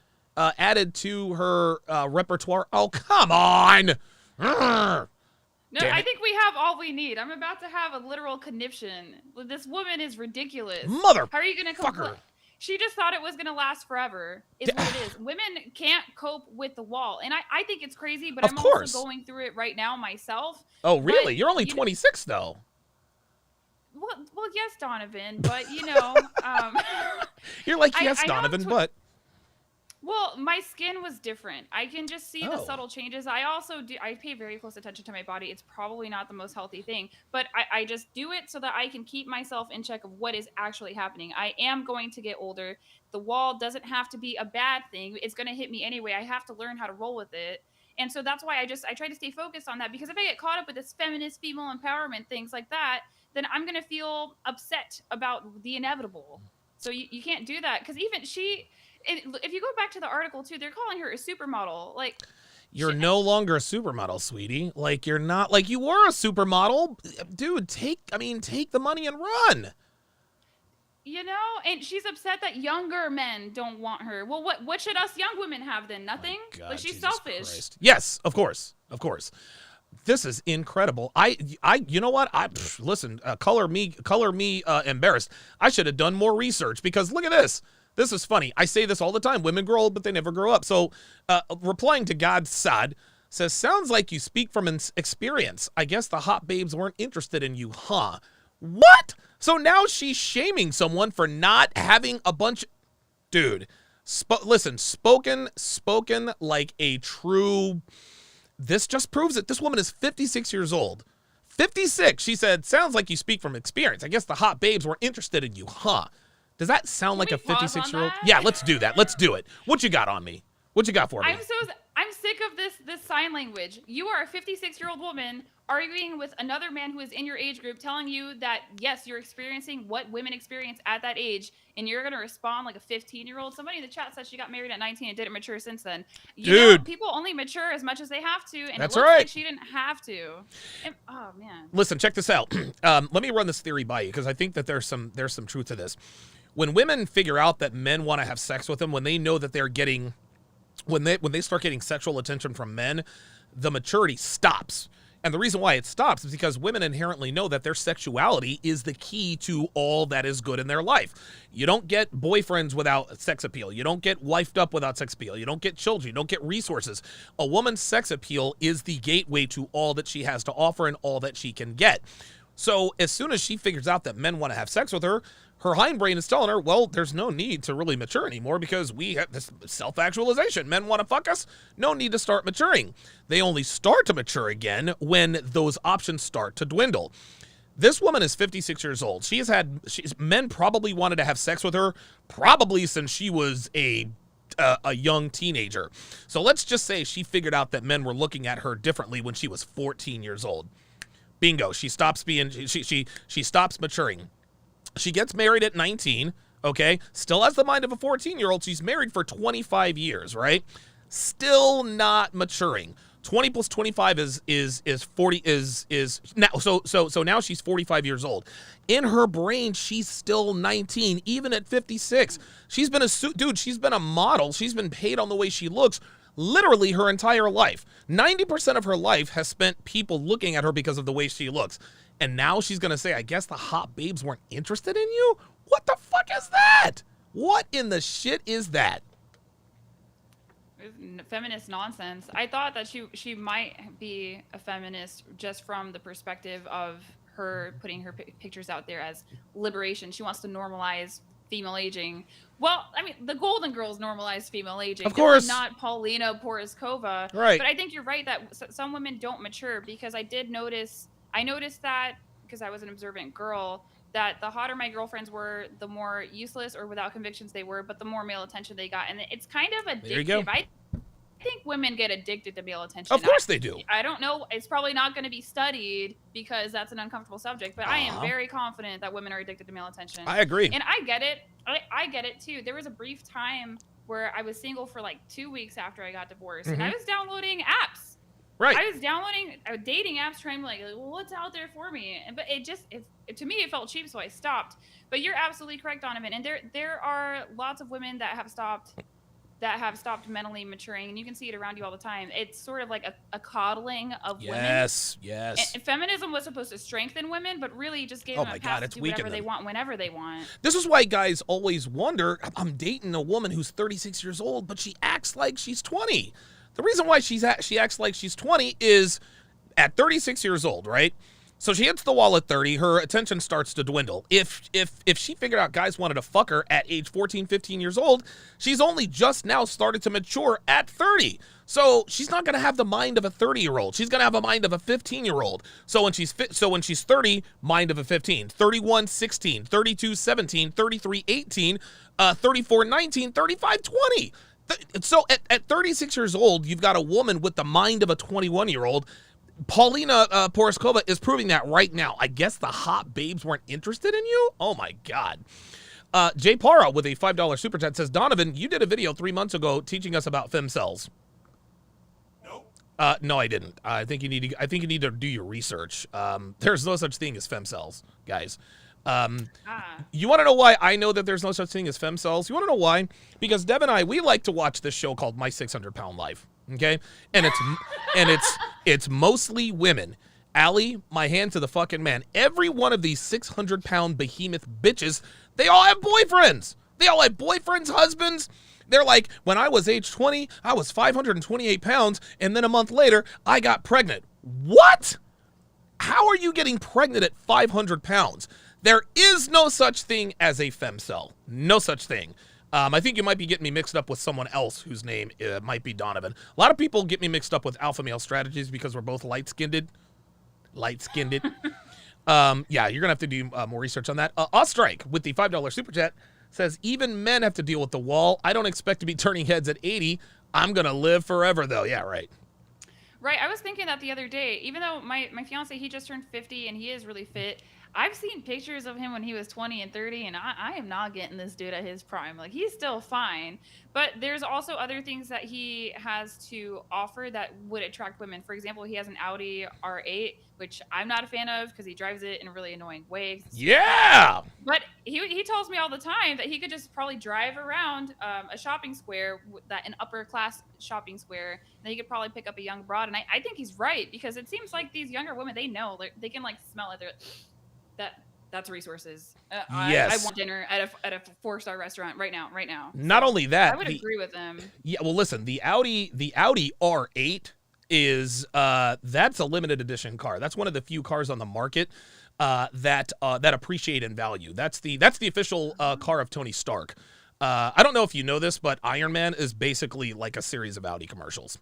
to her repertoire? Oh, come on! No, I think we have all we need. I'm about to have a literal conniption. This woman is ridiculous. Motherfucker. How are you going to complain? She just thought it was going to last forever, is what it is. Women can't cope with the wall. And I think it's crazy, but I'm also going through it right now myself. Oh, really? You're only 26, though. Well, yes, Donovan, but, You're like, yes, Donovan, but... Well, my skin was different. I can just see the subtle changes. I also I pay very close attention to my body. It's probably not the most healthy thing, but I just do it so that I can keep myself in check of what is actually happening. I am going to get older. The wall doesn't have to be a bad thing. It's going to hit me anyway. I have to learn how to roll with it. And so that's why I try to stay focused on that, because if I get caught up with this feminist female empowerment, things like that, then I'm going to feel upset about the inevitable. So you can't do that, because even if you go back to the article too, they're calling her a supermodel. Like, you're no longer a supermodel, sweetie. Like, you're not, like, you were a supermodel. Dude, take the money and run. And she's upset that younger men don't want her. Well, what should us young women have then? Nothing? God, like, she's Jesus selfish. Christ. Yes, of course. This is incredible. You know what? Listen, color me embarrassed. I should have done more research, because look at this. This is funny. I say this all the time. Women grow old, but they never grow up. So, replying to God Sad says, sounds like you speak from experience. I guess the hot babes weren't interested in you, huh? What? So now she's shaming someone for not having a bunch. Dude, listen, spoken like a true. This just proves it. This woman is 56 years old. 56. She said, sounds like you speak from experience. I guess the hot babes were interested in you, huh? Does that sound like a 56-year-old? Yeah, let's do that. Let's do it. What you got on me? What you got for me? I'm sick of this sign language. You are a 56-year-old woman arguing with another man who is in your age group, telling you that, yes, you're experiencing what women experience at that age, and you're going to respond like a 15-year-old. Somebody in the chat said she got married at 19 and didn't mature since then. You know, people only mature as much as they have to, and that's it looks right. like she didn't have to. And, oh, man. Listen, check this out. Let me run this theory by you, because I think that there's some truth to this. When women figure out that men want to have sex with them, when they know that they're getting... When they start getting sexual attention from men, the maturity stops. And the reason why it stops is because women inherently know that their sexuality is the key to all that is good in their life. You don't get boyfriends without sex appeal. You don't get wifed up without sex appeal. You don't get children. You don't get resources. A woman's sex appeal is the gateway to all that she has to offer and all that she can get. So as soon as she figures out that men want to have sex with her, her hindbrain is telling her, well, there's no need to really mature anymore because we have this self-actualization. Men want to fuck us. No need to start maturing. They only start to mature again when those options start to dwindle. This woman is 56 years old. Men probably wanted to have sex with her probably since she was a young teenager. So let's just say she figured out that men were looking at her differently when she was 14 years old. Bingo. She stops maturing. She gets married at 19, okay? Still has the mind of a 14-year-old. She's married for 25 years, right? Still not maturing. 20 plus 25 is 40 is now so now she's 45 years old. In her brain, she's still 19 even at 56. She's been she's been a model. She's been paid on the way she looks literally her entire life. 90% of her life has spent people looking at her because of the way she looks. And now she's going to say, I guess the hot babes weren't interested in you? What the fuck is that? What in the shit is that? Feminist nonsense. I thought that she might be a feminist just from the perspective of her putting her pictures out there as liberation. She wants to normalize female aging. Well, I mean, the Golden Girls normalized female aging. Of course. Not Paulina Porzikova. Right. But I think you're right that some women don't mature because I noticed that because I was an observant girl, that the hotter my girlfriends were, the more useless or without convictions they were, but the more male attention they got. And it's kind of addictive. There you go. I think women get addicted to male attention. Of course they do. I don't know. It's probably not going to be studied because that's an uncomfortable subject, but I am very confident that women are addicted to male attention. I agree. And I get it. I get it too. There was a brief time where I was single for like 2 weeks after I got divorced, and I was downloading apps. Right. I was downloading dating apps trying to like, well, what's out there for me? But to me, it felt cheap, so I stopped. But you're absolutely correct, Donovan. And there are lots of women that have stopped mentally maturing, and you can see it around you all the time. It's sort of like a coddling of women. Yes. And feminism was supposed to strengthen women, but really just gave them a pass to do whatever they want whenever they want. This is why guys always wonder, I'm dating a woman who's 36 years old, but she acts like she's 20. The reason why she acts like she's 20 is at 36 years old, right? So she hits the wall at 30, her attention starts to dwindle. If she figured out guys wanted to fuck her at age 14, 15 years old, she's only just now started to mature at 30. So she's not going to have the mind of a 30-year-old. She's going to have a mind of a 15-year-old. So when she's 30, mind of a 15, 31, 16, 32, 17, 33, 18, 34, 19, 35, 20. So at 36 years old, you've got a woman with the mind of a 21-year-old. Paulina Porzikova is proving that right now. I guess the hot babes weren't interested in you? Oh, my God. Jay Para with a $5 super chat says, Donovan, you did a video 3 months ago teaching us about femcells. No, I didn't. I think you need to do your research. There's no such thing as femcells, guys. You want to know why I know that there's no such thing as femcells? You want to know why? Because Deb and I, we like to watch this show called My 600-Pound Life. Okay, and it's mostly women. Allie, my hand to the fucking man. Every one of these 600-pound behemoth bitches, they all have boyfriends. They all have boyfriends, husbands. They're like, when I was age 20, I was 528 pounds, and then a month later, I got pregnant. What? How are you getting pregnant at 500 pounds? There is no such thing as a femcell. No such thing. I think you might be getting me mixed up with someone else whose name might be Donovan. A lot of people get me mixed up with alpha male strategies because we're both light-skinned. light-skinned it. Yeah, you're gonna have to do more research on that. Ostrike with the $5 super chat says, even men have to deal with the wall. I don't expect to be turning heads at 80. I'm gonna live forever though. Yeah, right. Right. I was thinking that the other day, even though my fiance, he just turned 50 and he is really fit. I've seen pictures of him when he was 20 and 30, and I am not getting this dude at his prime. Like, he's still fine. But there's also other things that he has to offer that would attract women. For example, he has an Audi R8, which I'm not a fan of because he drives it in a really annoying way. Yeah! But he tells me all the time that he could just probably drive around a shopping square, an upper class shopping square, and then he could probably pick up a young broad. And I think he's right, because it seems like these younger women, they know. They can, like, smell it. They're that's resources. Yes. I want dinner at a 4-star restaurant right now. Not only that, I would agree with them. Yeah, well, listen, the Audi R8 is that's a limited edition car. That's one of the few cars on the market that appreciate in value. That's the official car of Tony Stark. I don't know if you know this, but Iron Man is basically like a series of Audi commercials.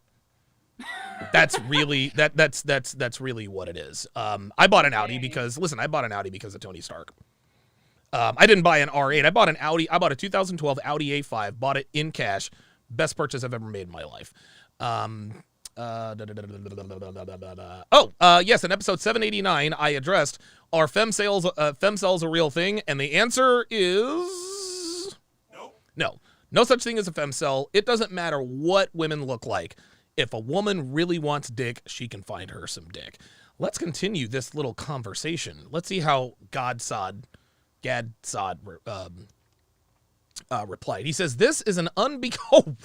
That's really that's really what it is. I bought an Audi because of Tony Stark. I didn't buy an R8. I bought an Audi. I bought a 2012 Audi A5. Bought it in cash. Best purchase I've ever made in my life. Yes, in episode 789, I addressed, are femcells a real thing? And the answer is no such thing as a femcell. It doesn't matter what women look like. If a woman really wants dick, she can find her some dick. Let's continue this little conversation. Let's see how Gadsod replied. He says, this is an unbecoming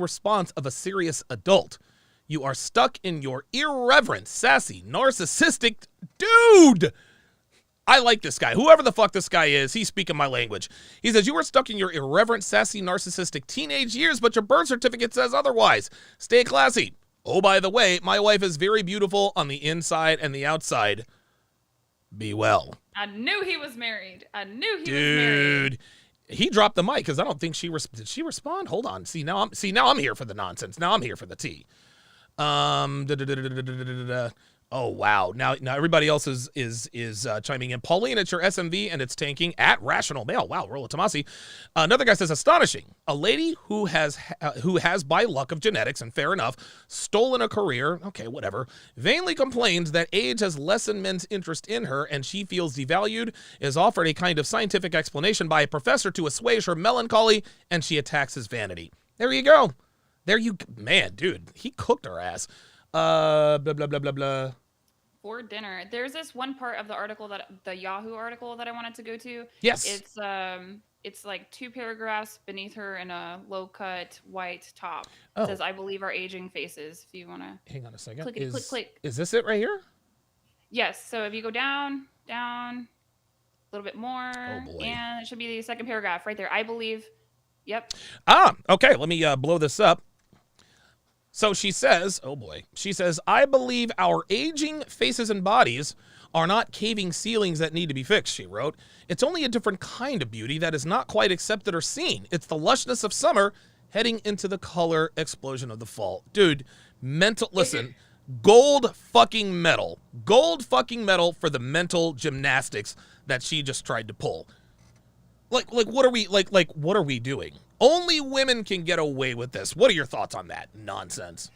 response of a serious adult. You are stuck in your irreverent, sassy, narcissistic dude. I like this guy. Whoever the fuck this guy is, he's speaking my language. He says, you are stuck in your irreverent, sassy, narcissistic teenage years, but your birth certificate says otherwise. Stay classy. Oh, by the way, my wife is very beautiful on the inside and the outside. Be well. I knew he was married. Dude, he dropped the mic because I don't think did she respond? Hold on. See, now I'm here for the nonsense. Now I'm here for the tea. Oh, wow. Now everybody else is chiming in. Paulina, it's your SMV, and it's tanking at Rational Male. Wow, Rolla Tomasi. Another guy says, astonishing. A lady who has by luck of genetics, and fair enough, stolen a career, okay, whatever, vainly complains that age has lessened men's interest in her, and she feels devalued, is offered a kind of scientific explanation by a professor to assuage her melancholy, and she attacks his vanity. There you go. Man, dude, he cooked her ass. Blah, blah, blah, blah, blah. For dinner. There's this one part of the article, the Yahoo article, that I wanted to go to. Yes. It's like 2 paragraphs beneath her in a low-cut white top. Oh. It says, I believe our aging faces. If you want to... Hang on a second. Click. Is this it right here? Yes. So if you go down, a little bit more. Oh, boy. And it should be the second paragraph right there. I believe. Yep. Okay. Let me blow this up. So she says, I believe our aging faces and bodies are not caving ceilings that need to be fixed, she wrote. It's only a different kind of beauty that is not quite accepted or seen. It's the lushness of summer heading into the color explosion of the fall. Dude, listen, gold fucking medal for the mental gymnastics that she just tried to pull. Like what are we doing? Only women can get away with this. What are your thoughts on that nonsense?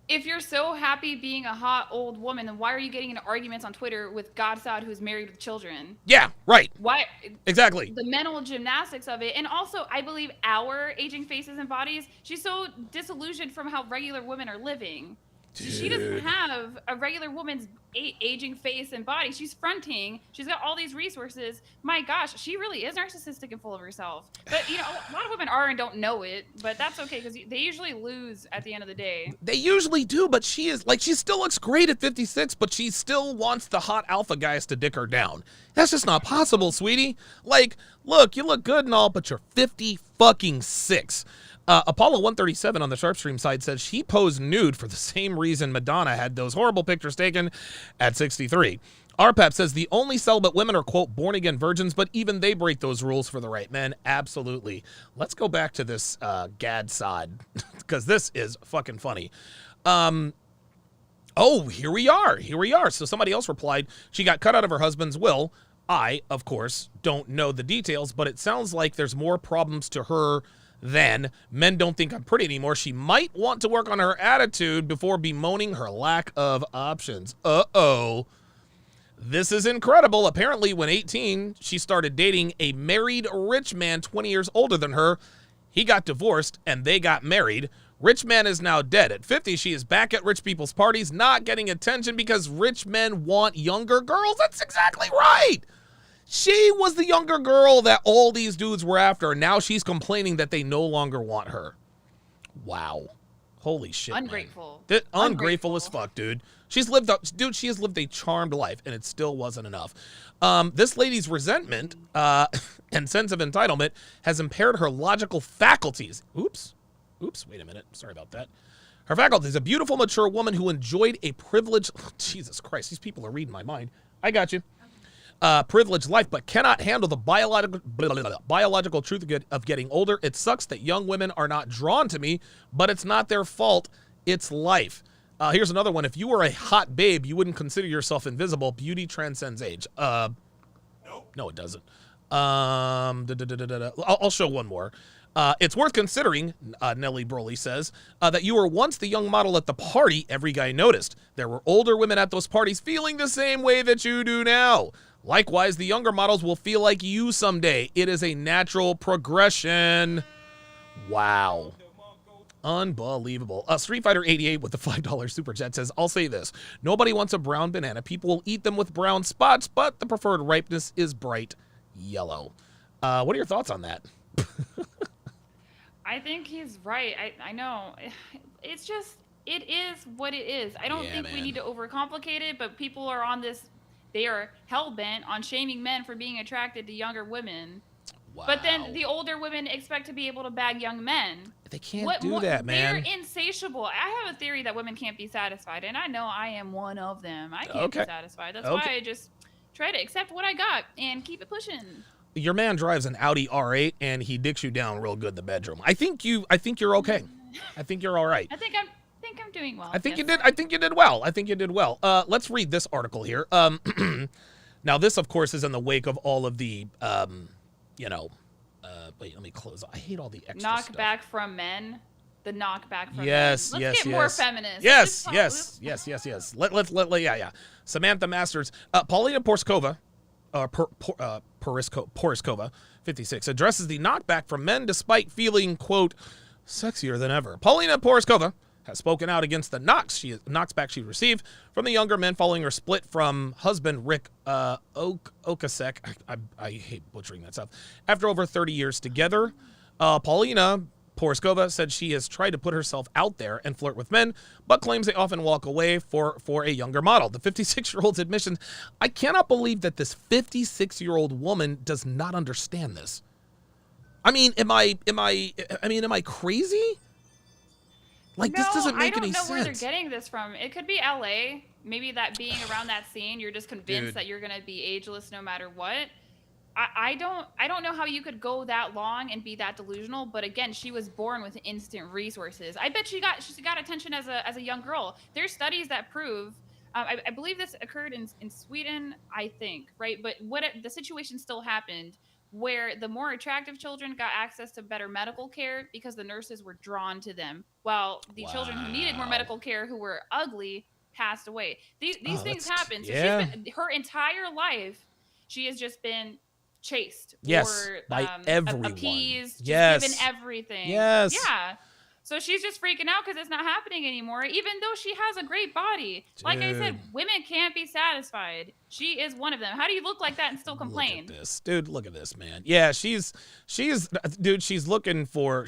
If you're so happy being a hot old woman, then why are you getting into arguments on Twitter with Godsod, who's married with children? Yeah, right. Why? Exactly. The mental gymnastics of it. And also, I believe our aging faces and bodies, she's so disillusioned from how regular women are living. Dude. She doesn't have a regular woman's aging face and body. She's fronting. She's got all these resources. My gosh, she really is narcissistic and full of herself. But, a lot of women are and don't know it. But that's okay, because they usually lose at the end of the day. They usually do, but she still looks great at 56, but she still wants the hot alpha guys to dick her down. That's just not possible, sweetie. Look, you look good and all, but you're 56. Apollo 137 on the Sharpstream side says she posed nude for the same reason Madonna had those horrible pictures taken at 63. RPAP says the only celibate women are, quote, born-again virgins, but even they break those rules for the right men. Absolutely. Let's go back to this Gadsod, because this is fucking funny. Oh, here we are. So somebody else replied, she got cut out of her husband's will. I, of course, don't know the details, but it sounds like there's more problems to her than men don't think I'm pretty anymore. She might want to work on her attitude before bemoaning her lack of options. Uh-oh. This is incredible. Apparently, when 18, she started dating a married rich man 20 years older than her. He got divorced, and they got married. Rich man is now dead. At 50, she is back at rich people's parties, not getting attention because rich men want younger girls. That's exactly right. She was the younger girl that all these dudes were after, and now she's complaining that they no longer want her. Wow. Holy shit, Ungrateful. Man. Ungrateful as fuck, dude. She has lived a charmed life, and it still wasn't enough. This lady's resentment and sense of entitlement has impaired her logical faculties. Oops, wait a minute. Sorry about that. Her faculties, a beautiful, mature woman who enjoyed a privileged... Oh, Jesus Christ, these people are reading my mind. I got you. Privileged life, but cannot handle the biological truth of getting older. It sucks that young women are not drawn to me, but it's not their fault. It's life. Here's another one. If you were a hot babe, you wouldn't consider yourself invisible. Beauty transcends age. No, it doesn't. I'll show one more. It's worth considering, Nellie Broly says, that you were once the young model at the party every guy noticed. There were older women at those parties feeling the same way that you do now. Likewise, the younger models will feel like you someday. It is a natural progression. Wow. Unbelievable. Street Fighter 88 with the $5 super chat says, I'll say this. Nobody wants a brown banana. People will eat them with brown spots, but the preferred ripeness is bright yellow. What are your thoughts on that? I think he's right. I know. It's just, it is what it is. I don't think we need to overcomplicate it, but people are on this, they are hell-bent on shaming men for being attracted to younger women. Wow. But then the older women expect to be able to bag young men. They can't do that, man. They're insatiable. I have a theory that women can't be satisfied, and I know I am one of them. I can't be satisfied. That's why I just try to accept what I got and keep it pushing. Your man drives an Audi R8 and he dicks you down real good in the bedroom. I think you're okay. I think you're all right. I think I'm doing well. I think you did well. Let's read this article here. Now this of course is in the wake of all of the wait, let me close. I hate all the extra Knockback from Men. The knockback from men. Let's get more feminist. Yes. Yeah. Samantha Masters, Paulina Porzikova, Porzikova, 56, addresses the knockback from men despite feeling, quote, sexier than ever. Paulina Porzikova has spoken out against the knockback she received from the younger men following her split from husband Rick Okasek. I hate butchering that stuff. After over 30 years together, Paulina Porzikova said she has tried to put herself out there and flirt with men, but claims they often walk away for a younger model. The 56-year-old's admission, I cannot believe that this 56-year-old woman does not understand this. I mean, am I crazy? Like, no, this doesn't make any sense. I don't know where they're getting this from. It could be LA. Maybe that being around that scene, you're just convinced that you're going to be ageless no matter what. I don't know how you could go that long and be that delusional, but again, she was born with instant resources. I bet she got attention as a young girl. There's studies that prove, I believe this occurred in Sweden, I think, right? But the situation still happened where the more attractive children got access to better medical care because the nurses were drawn to them, while the children who needed more medical care, who were ugly, passed away. These things happen. So she's been, her entire life, she has just been chased or by everyone, appeased, given everything. Yeah. So she's just freaking out because it's not happening anymore, even though she has a great body. Dude. Like I said, women can't be satisfied. She is one of them. How do you look like that and still complain? Look at this, dude. Look at this, man. Yeah, she's looking for.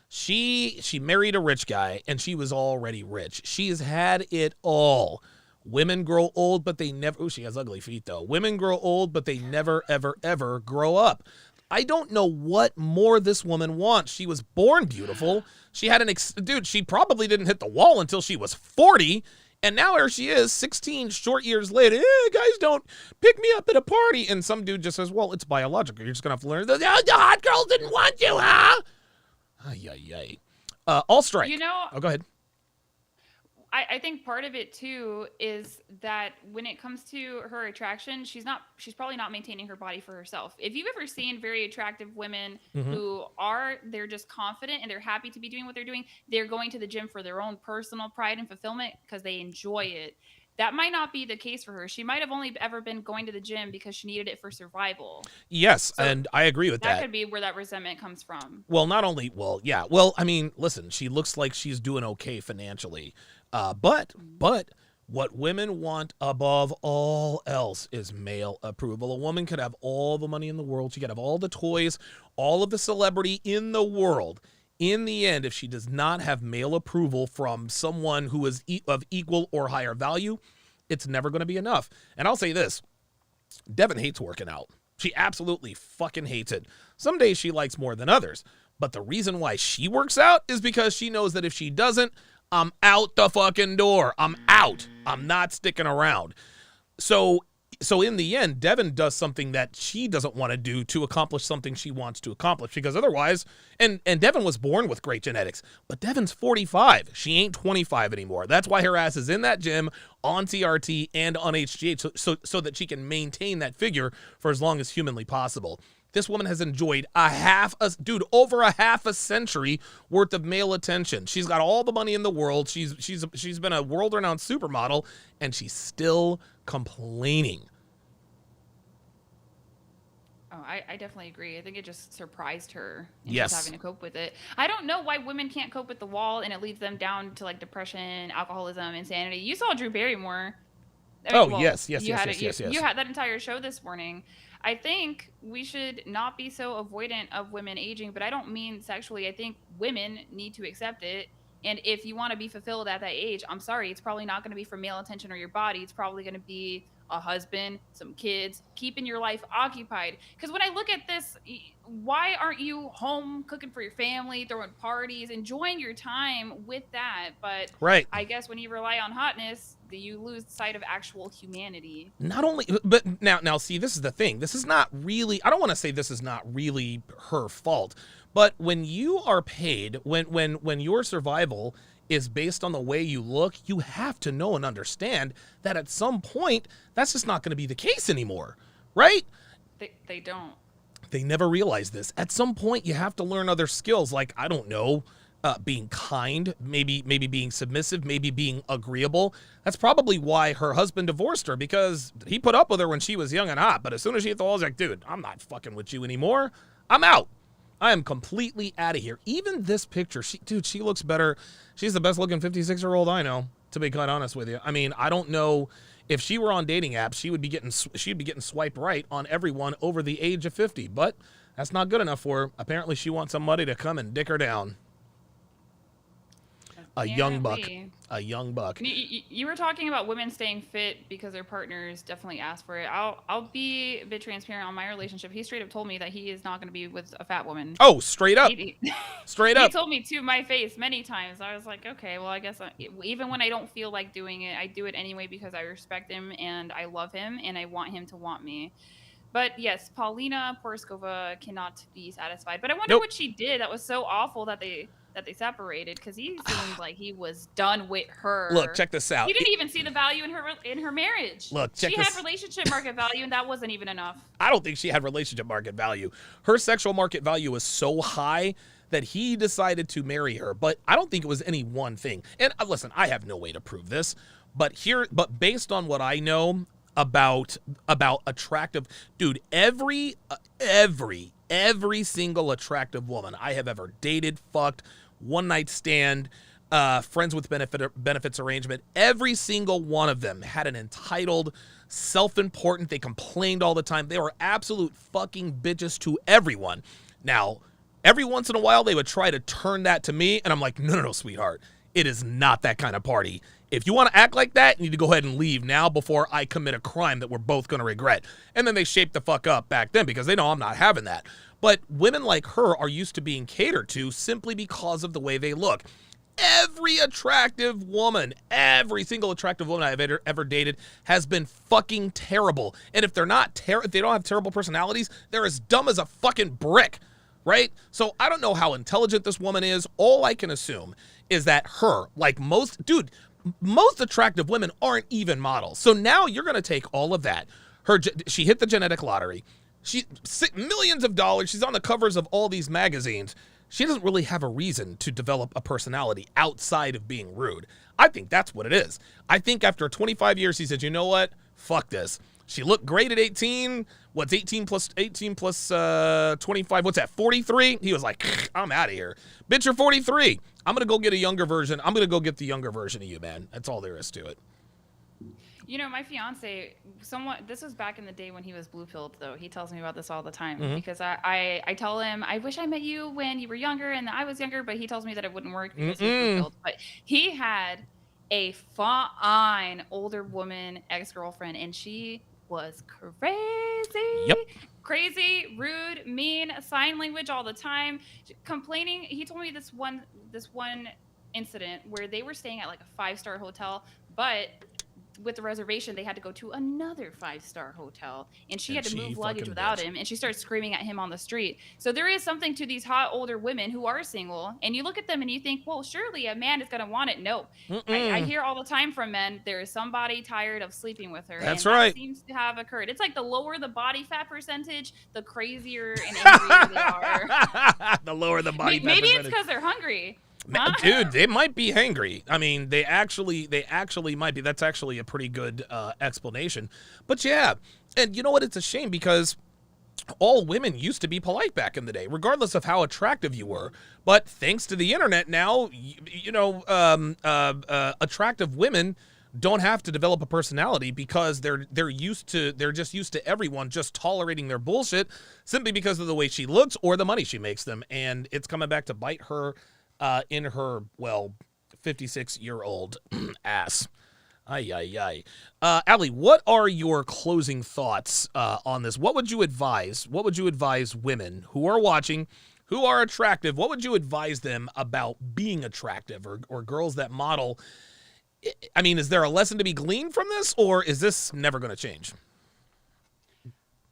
She married a rich guy and she was already rich. She's had it all. Women grow old, but they never. Oh, she has ugly feet though. Women grow old, but they never, ever, ever grow up. I don't know what more this woman wants. She was born beautiful. She had she probably didn't hit the wall until she was 40. And now here she is, 16 short years later. Guys don't pick me up at a party. And some dude just says, well, it's biological. You're just going to have to learn. The hot girls didn't want you, huh? Ay. All strike. You know. Oh, go ahead. I think part of it too is that when it comes to her attraction, she's probably not maintaining her body for herself. If you've ever seen very attractive women they're just confident and they're happy to be doing what they're doing, they're going to the gym for their own personal pride and fulfillment because they enjoy it. That might not be the case for her. She might have only ever been going to the gym because she needed it for survival. Yes, so and I agree with that. That could be where that resentment comes from. Well, not only, well, yeah. Well, I mean, listen, she looks like she's doing okay financially. But what women want above all else is male approval. A woman could have all the money in the world. She could have all the toys, all of the celebrity in the world. In the end, if she does not have male approval from someone who is of equal or higher value, it's never going to be enough. And I'll say this, Devin hates working out. She absolutely fucking hates it. Some days she likes more than others. But the reason why she works out is because she knows that if she doesn't, I'm out the fucking door. I'm out. I'm not sticking around. So in the end, Devin does something that she doesn't want to do to accomplish something she wants to accomplish, because otherwise, and Devin was born with great genetics, but Devin's 45. She ain't 25 anymore. That's why her ass is in that gym on TRT and on HGH so that she can maintain that figure for as long as humanly possible. This woman has enjoyed over a half a century worth of male attention. She's got all the money in the world. She's been a world-renowned supermodel, and she's still complaining. Oh, I definitely agree. I think it just surprised her. And yes. She's having to cope with it. I don't know why women can't cope with the wall, and it leads them down to like depression, alcoholism, insanity. You saw Drew Barrymore. Yes. You had that entire show this morning. I think we should not be so avoidant of women aging, but I don't mean sexually. I think women need to accept it. And if you want to be fulfilled at that age, I'm sorry, it's probably not going to be for male attention or your body. It's probably going to be a husband, some kids, keeping your life occupied. Because when I look at this, why aren't you home cooking for your family, throwing parties, enjoying your time with that? But right. I guess when you rely on hotness, you lose sight of actual humanity. Not only, but now see, this is the thing. This is not really, I don't want to say this is not really her fault, but when you are paid, when your survival is based on the way you look, you have to know and understand that at some point, that's just not going to be the case anymore, right? They don't. They never realize this. At some point, you have to learn other skills, like, I don't know, being kind, maybe being submissive, maybe being agreeable. That's probably why her husband divorced her, because he put up with her when she was young and hot, but as soon as she hit the wall, he's like, dude, I'm not fucking with you anymore. I'm out. I am completely out of here. Even this picture, she looks better. She's the best looking 56-year-old I know, to be quite honest with you. I mean, I don't know if she were on dating apps, she'd be getting swiped right on everyone over the age of 50, but that's not good enough for her. Apparently she wants somebody to come and dick her down. A young buck. You were talking about women staying fit because their partners definitely ask for it. I'll be a bit transparent on my relationship. He straight up told me that he is not going to be with a fat woman. Oh, straight up. Straight up. He told me to my face many times. I was like, okay, well, I guess even when I don't feel like doing it, I do it anyway because I respect him and I love him and I want him to want me. But yes, Paulina Porzikova cannot be satisfied. But I wonder what she did that was so awful that they separated, because he seemed like he was done with her. Look, check this out. He didn't even see the value in her marriage. Look, she had relationship market value, and that wasn't even enough. I don't think she had relationship market value. Her sexual market value was so high that he decided to marry her. But I don't think it was any one thing. And listen, I have no way to prove this, but based on what I know about attractive, dude, every single attractive woman I have ever dated, fucked, one night stand, friends with benefits arrangement, every single one of them had an entitled, self-important, they complained all the time. They were absolute fucking bitches to everyone. Now, every once in a while, they would try to turn that to me, and I'm like, no, sweetheart. It is not that kind of party. If you want to act like that, you need to go ahead and leave now before I commit a crime that we're both going to regret. And then they shaped the fuck up back then because they know I'm not having that. But women like her are used to being catered to simply because of the way they look. Every attractive woman, every single attractive woman I've ever dated has been fucking terrible. And if if they don't have terrible personalities, they're as dumb as a fucking brick, right? So I don't know how intelligent this woman is. All I can assume is that her, like most most attractive women aren't even models. So now you're going to take all of that. She hit the genetic lottery. She millions of dollars. She's on the covers of all these magazines. She doesn't really have a reason to develop a personality outside of being rude. I think that's what it is. I think after 25 years, he said, you know what? Fuck this. She looked great at 18. What's 18 plus 25? What's that, 43? He was like, I'm out of here. Bitch, you're 43. I'm going to go get a younger version. I'm going to go get the younger version of you, man. That's all there is to it. You know, my fiance, this was back in the day when he was blue-pilled, though. He tells me about this all the time because I tell him, I wish I met you when you were younger and I was younger, but he tells me that it wouldn't work because he was blue-pilled. But he had a fine older woman ex-girlfriend, and she was crazy. Yep. Crazy, rude, mean, sign language all the time, complaining. He told me this one incident where they were staying at like a 5-star hotel, but with the reservation, they had to go to another 5-star hotel, and she had to move luggage without him, and she started screaming at him on the street. So there is something to these hot older women who are single, and you look at them and you think, well, surely a man is going to want it. No. I hear all the time from men, there is somebody tired of sleeping with her. That's and right. That seems to have occurred. It's like the lower the body fat percentage, the crazier and angrier they are. The lower the body fat Maybe percentage. It's because they're hungry. Dude, they might be hangry. I mean, they actually might be. That's actually a pretty good explanation. But yeah, and you know what? It's a shame because all women used to be polite back in the day, regardless of how attractive you were. But thanks to the internet now, attractive women don't have to develop a personality because they're just used to everyone just tolerating their bullshit simply because of the way she looks or the money she makes them, and it's coming back to bite her. In her, 56-year-old ass. Ay. Allie, what are your closing thoughts on this? What would you advise? What would you advise women who are watching, who are attractive? What would you advise them about being attractive or girls that model? I mean, is there a lesson to be gleaned from this, or is this never going to change?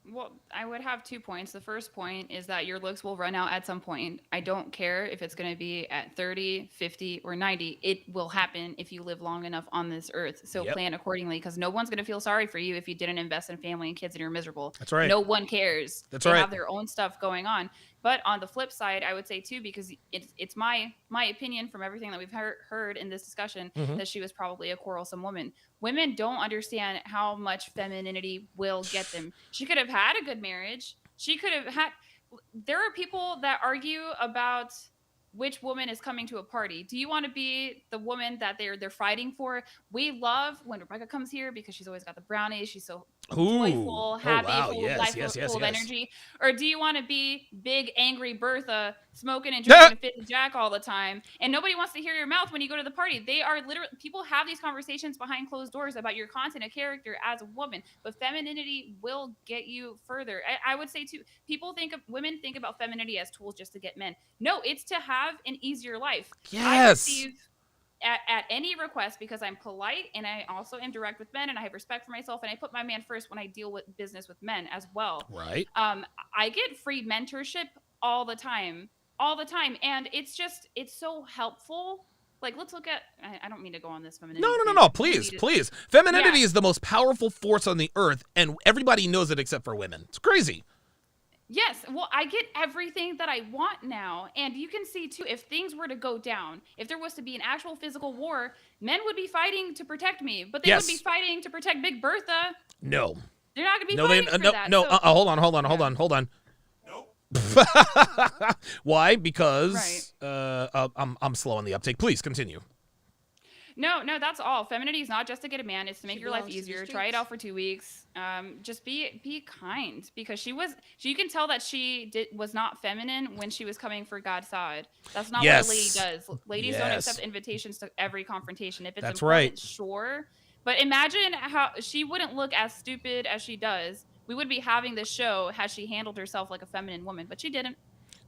Well, I would have 2 points. The first point is that your looks will run out at some point. I don't care if it's going to be at 30, 50, or 90. It will happen if you live long enough on this earth. So plan accordingly, because no one's going to feel sorry for you if you didn't invest in family and kids and you're miserable. That's right. No one cares. That's they right. have their own stuff going on. But on the flip side, I would say, too, because it's my opinion from everything that we've heard in this discussion, that she was probably a quarrelsome woman. Women don't understand how much femininity will get them. She could have had a good marriage. She could have had – there are people that argue about which woman is coming to a party. Do you want to be the woman that they're fighting for? We love when Rebecca comes here because she's always got the brownies. She's so joyful, happy, full of life, full of energy. Or do you want to be big, angry Bertha smoking and drinking a fit and jack all the time? And nobody wants to hear your mouth when you go to the party. They are literally, people have these conversations behind closed doors about your content and character as a woman. But femininity will get you further. I would say too, women think about femininity as tools just to get men. No, it's to have an easier life. Yes. I receive at any request because I'm polite and I also am direct with men and I have respect for myself and I put my man first when I deal with business with men as well. Right. I get free mentorship all the time. And it's so helpful. Like, let's look at, I don't mean to go on this femininity. No. Please. Femininity is the most powerful force on the earth and everybody knows it except for women. It's crazy. Yes. Well, I get everything that I want now. And you can see, too, if things were to go down, if there was to be an actual physical war, men would be fighting to protect me. But they would be fighting to protect Big Bertha. No. They're not going to be fighting for that. No, hold on. Nope. Why? Because I'm slow on the uptake. Please continue. No, that's all. Femininity is not just to get a man. It's to make your life easier. Try it out for 2 weeks. Just be kind, because you can tell that she was not feminine when she was coming for God's side. That's not what a lady does. Ladies don't accept invitations to every confrontation. If it's important, sure. But imagine how she wouldn't look as stupid as she does. We would be having this show had she handled herself like a feminine woman, but she didn't.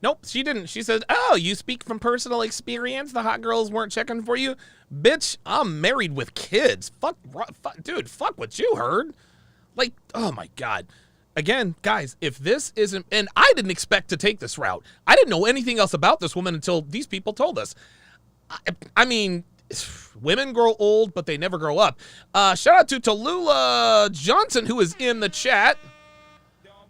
Nope, she didn't. She said, oh, you speak from personal experience? The hot girls weren't checking for you? Bitch, I'm married with kids. Fuck, what you heard. Like, oh my God. Again, guys, if this isn't, and I didn't expect to take this route. I didn't know anything else about this woman until these people told us. I mean, women grow old, but they never grow up. Shout out to Tallulah Johnson, who is in the chat.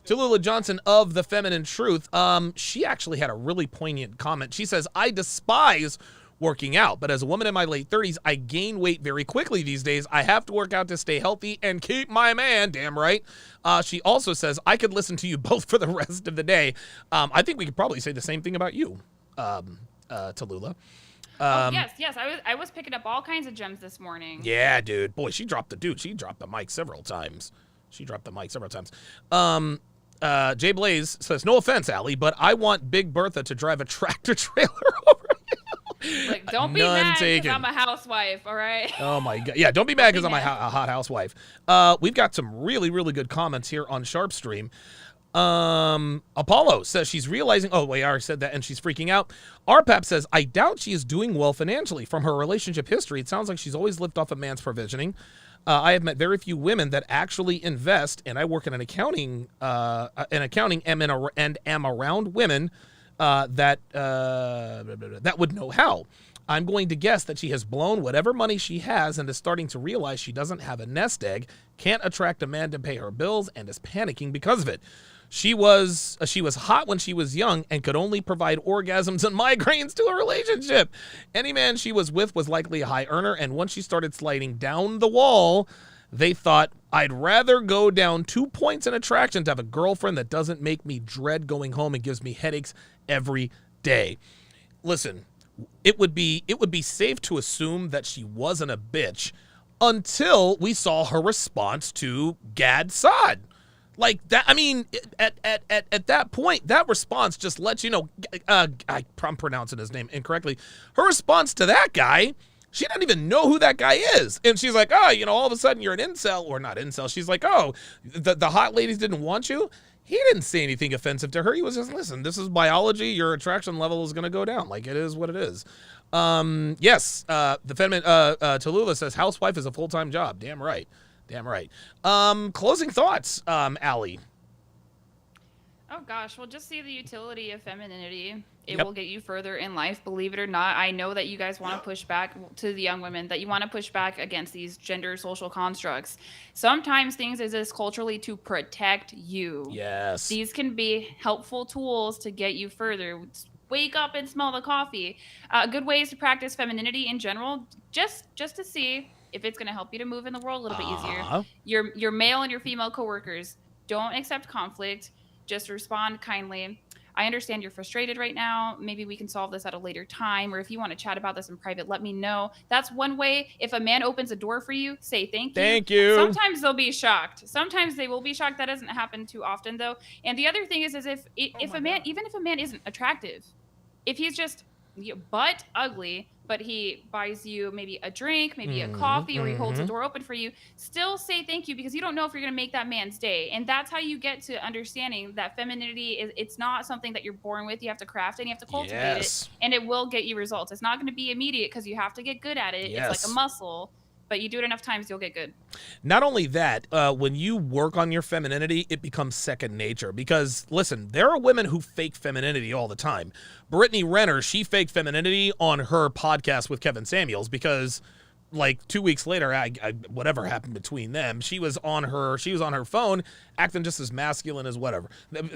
Tallulah Johnson of The Feminine Truth. She actually had a really poignant comment. She says, I despise working out, but as a woman in my late 30s, I gain weight very quickly these days. I have to work out to stay healthy and keep my man. Damn right. She also says, I could listen to you both for the rest of the day. I think we could probably say the same thing about you, Tallulah. Yes. I was picking up all kinds of gems this morning. Yeah, dude. Boy, she dropped the mic several times. Jay Blaze says, no offense, Allie, but I want Big Bertha to drive a tractor trailer over here. Like, don't be mad because I'm a housewife, all right? Oh, my God. Yeah, don't be mad because I'm a hot housewife. We've got some really, really good comments here on Sharpstream. Apollo says she's realizing, oh, wait, I already said that, and she's freaking out. RPAP says, I doubt she is doing well financially. From her relationship history, it sounds like she's always lived off a man's provisioning. I have met very few women that actually invest, and I work in accounting and am around women that would know how. I'm going to guess that she has blown whatever money she has and is starting to realize she doesn't have a nest egg, can't attract a man to pay her bills, and is panicking because of it. She was hot when she was young and could only provide orgasms and migraines to a relationship. Any man she was with was likely a high earner, and once she started sliding down the wall, they thought, I'd rather go down 2 points in attraction to have a girlfriend that doesn't make me dread going home and gives me headaches every day. Listen, it would be safe to assume that she wasn't a bitch until we saw her response to Gad Saad. Like that, I mean, at that point, that response just lets you know, I'm pronouncing his name incorrectly. Her response to that guy, she doesn't even know who that guy is. And she's like, oh, all of a sudden you're an incel, or not incel. She's like, oh, the hot ladies didn't want you. He didn't say anything offensive to her. He was just, listen, this is biology. Your attraction level is going to go down. Like, it is what it is. Yes, the feminine, Tallulah says, housewife is a full-time job. Damn right. Closing thoughts, Allie. Oh gosh, well, just see the utility of femininity. It will get you further in life, believe it or not. I know that you guys want to push back to the young women, that you want to push back against these gender social constructs. Sometimes things exist culturally to protect you. Yes. These can be helpful tools to get you further. Wake up and smell the coffee. Good ways to practice femininity in general, just to see if it's going to help you to move in the world a little bit easier. Your male and your female coworkers, don't accept conflict. Just respond kindly. I understand you're frustrated right now. Maybe we can solve this at a later time. Or if you want to chat about this in private, let me know. That's one way. If a man opens a door for you, say thank you. Thank you. Sometimes they'll be shocked. Sometimes they will be shocked. That doesn't happen too often, though. And the other thing is if a man, even if a man isn't attractive, if he's just butt ugly, but he buys you maybe a drink, maybe a coffee, or he holds the door open for you, still say thank you, because you don't know if you're going to make that man's day. And that's how you get to understanding that femininity it's not something that you're born with. You have to craft it, and you have to cultivate it, and it will get you results. It's not going to be immediate because you have to get good at it. It's like a muscle. But you do it enough times, you'll get good. Not only that, when you work on your femininity, it becomes second nature. Because, listen, there are women who fake femininity all the time. Brittany Renner, she faked femininity on her podcast with Kevin Samuels because, like, 2 weeks later, whatever happened between them, she was on her phone acting just as masculine as whatever.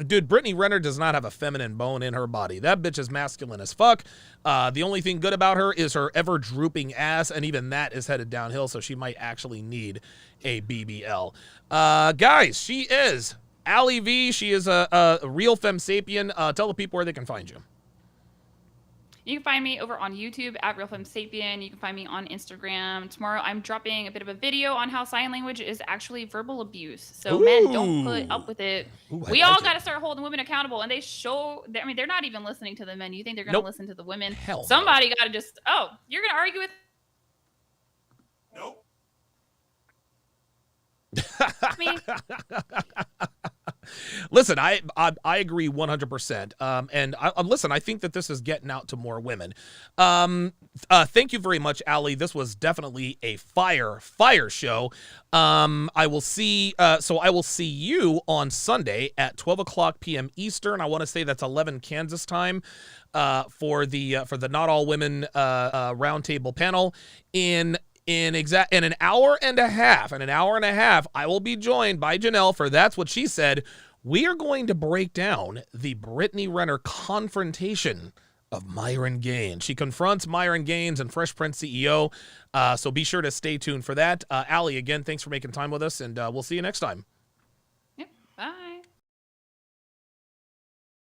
Dude, Brittany Renner does not have a feminine bone in her body. That bitch is masculine as fuck. The only thing good about her is her ever drooping ass, and even that is headed downhill, so she might actually need a BBL. Guys, she is Allie V. She is a real femme sapien. Tell the people where they can find you. You can find me over on YouTube at Real Femme Sapien. You can find me on Instagram. Tomorrow I'm dropping a bit of a video on how sign language is actually verbal abuse. So men, don't put up with it. We all got to start holding women accountable. And they're not even listening to the men. You think they're going to listen to the women? Hell Somebody got to just, you're going to argue with me? Listen, I agree 100%. And listen, I think that this is getting out to more women. Thank you very much, Allie. This was definitely a fire show. I will see you on Sunday at 12 p.m. Eastern. I want to say that's 11 Kansas time. For the Not All Women roundtable panel in an hour and a half. In an hour and a half, I will be joined by Janelle for That's What She Said. We are going to break down the Brittany Renner confrontation of Myron Gaines. She confronts Myron Gaines and Fresh Prince CEO. So be sure to stay tuned for that. Allie, again, thanks for making time with us, and we'll see you next time.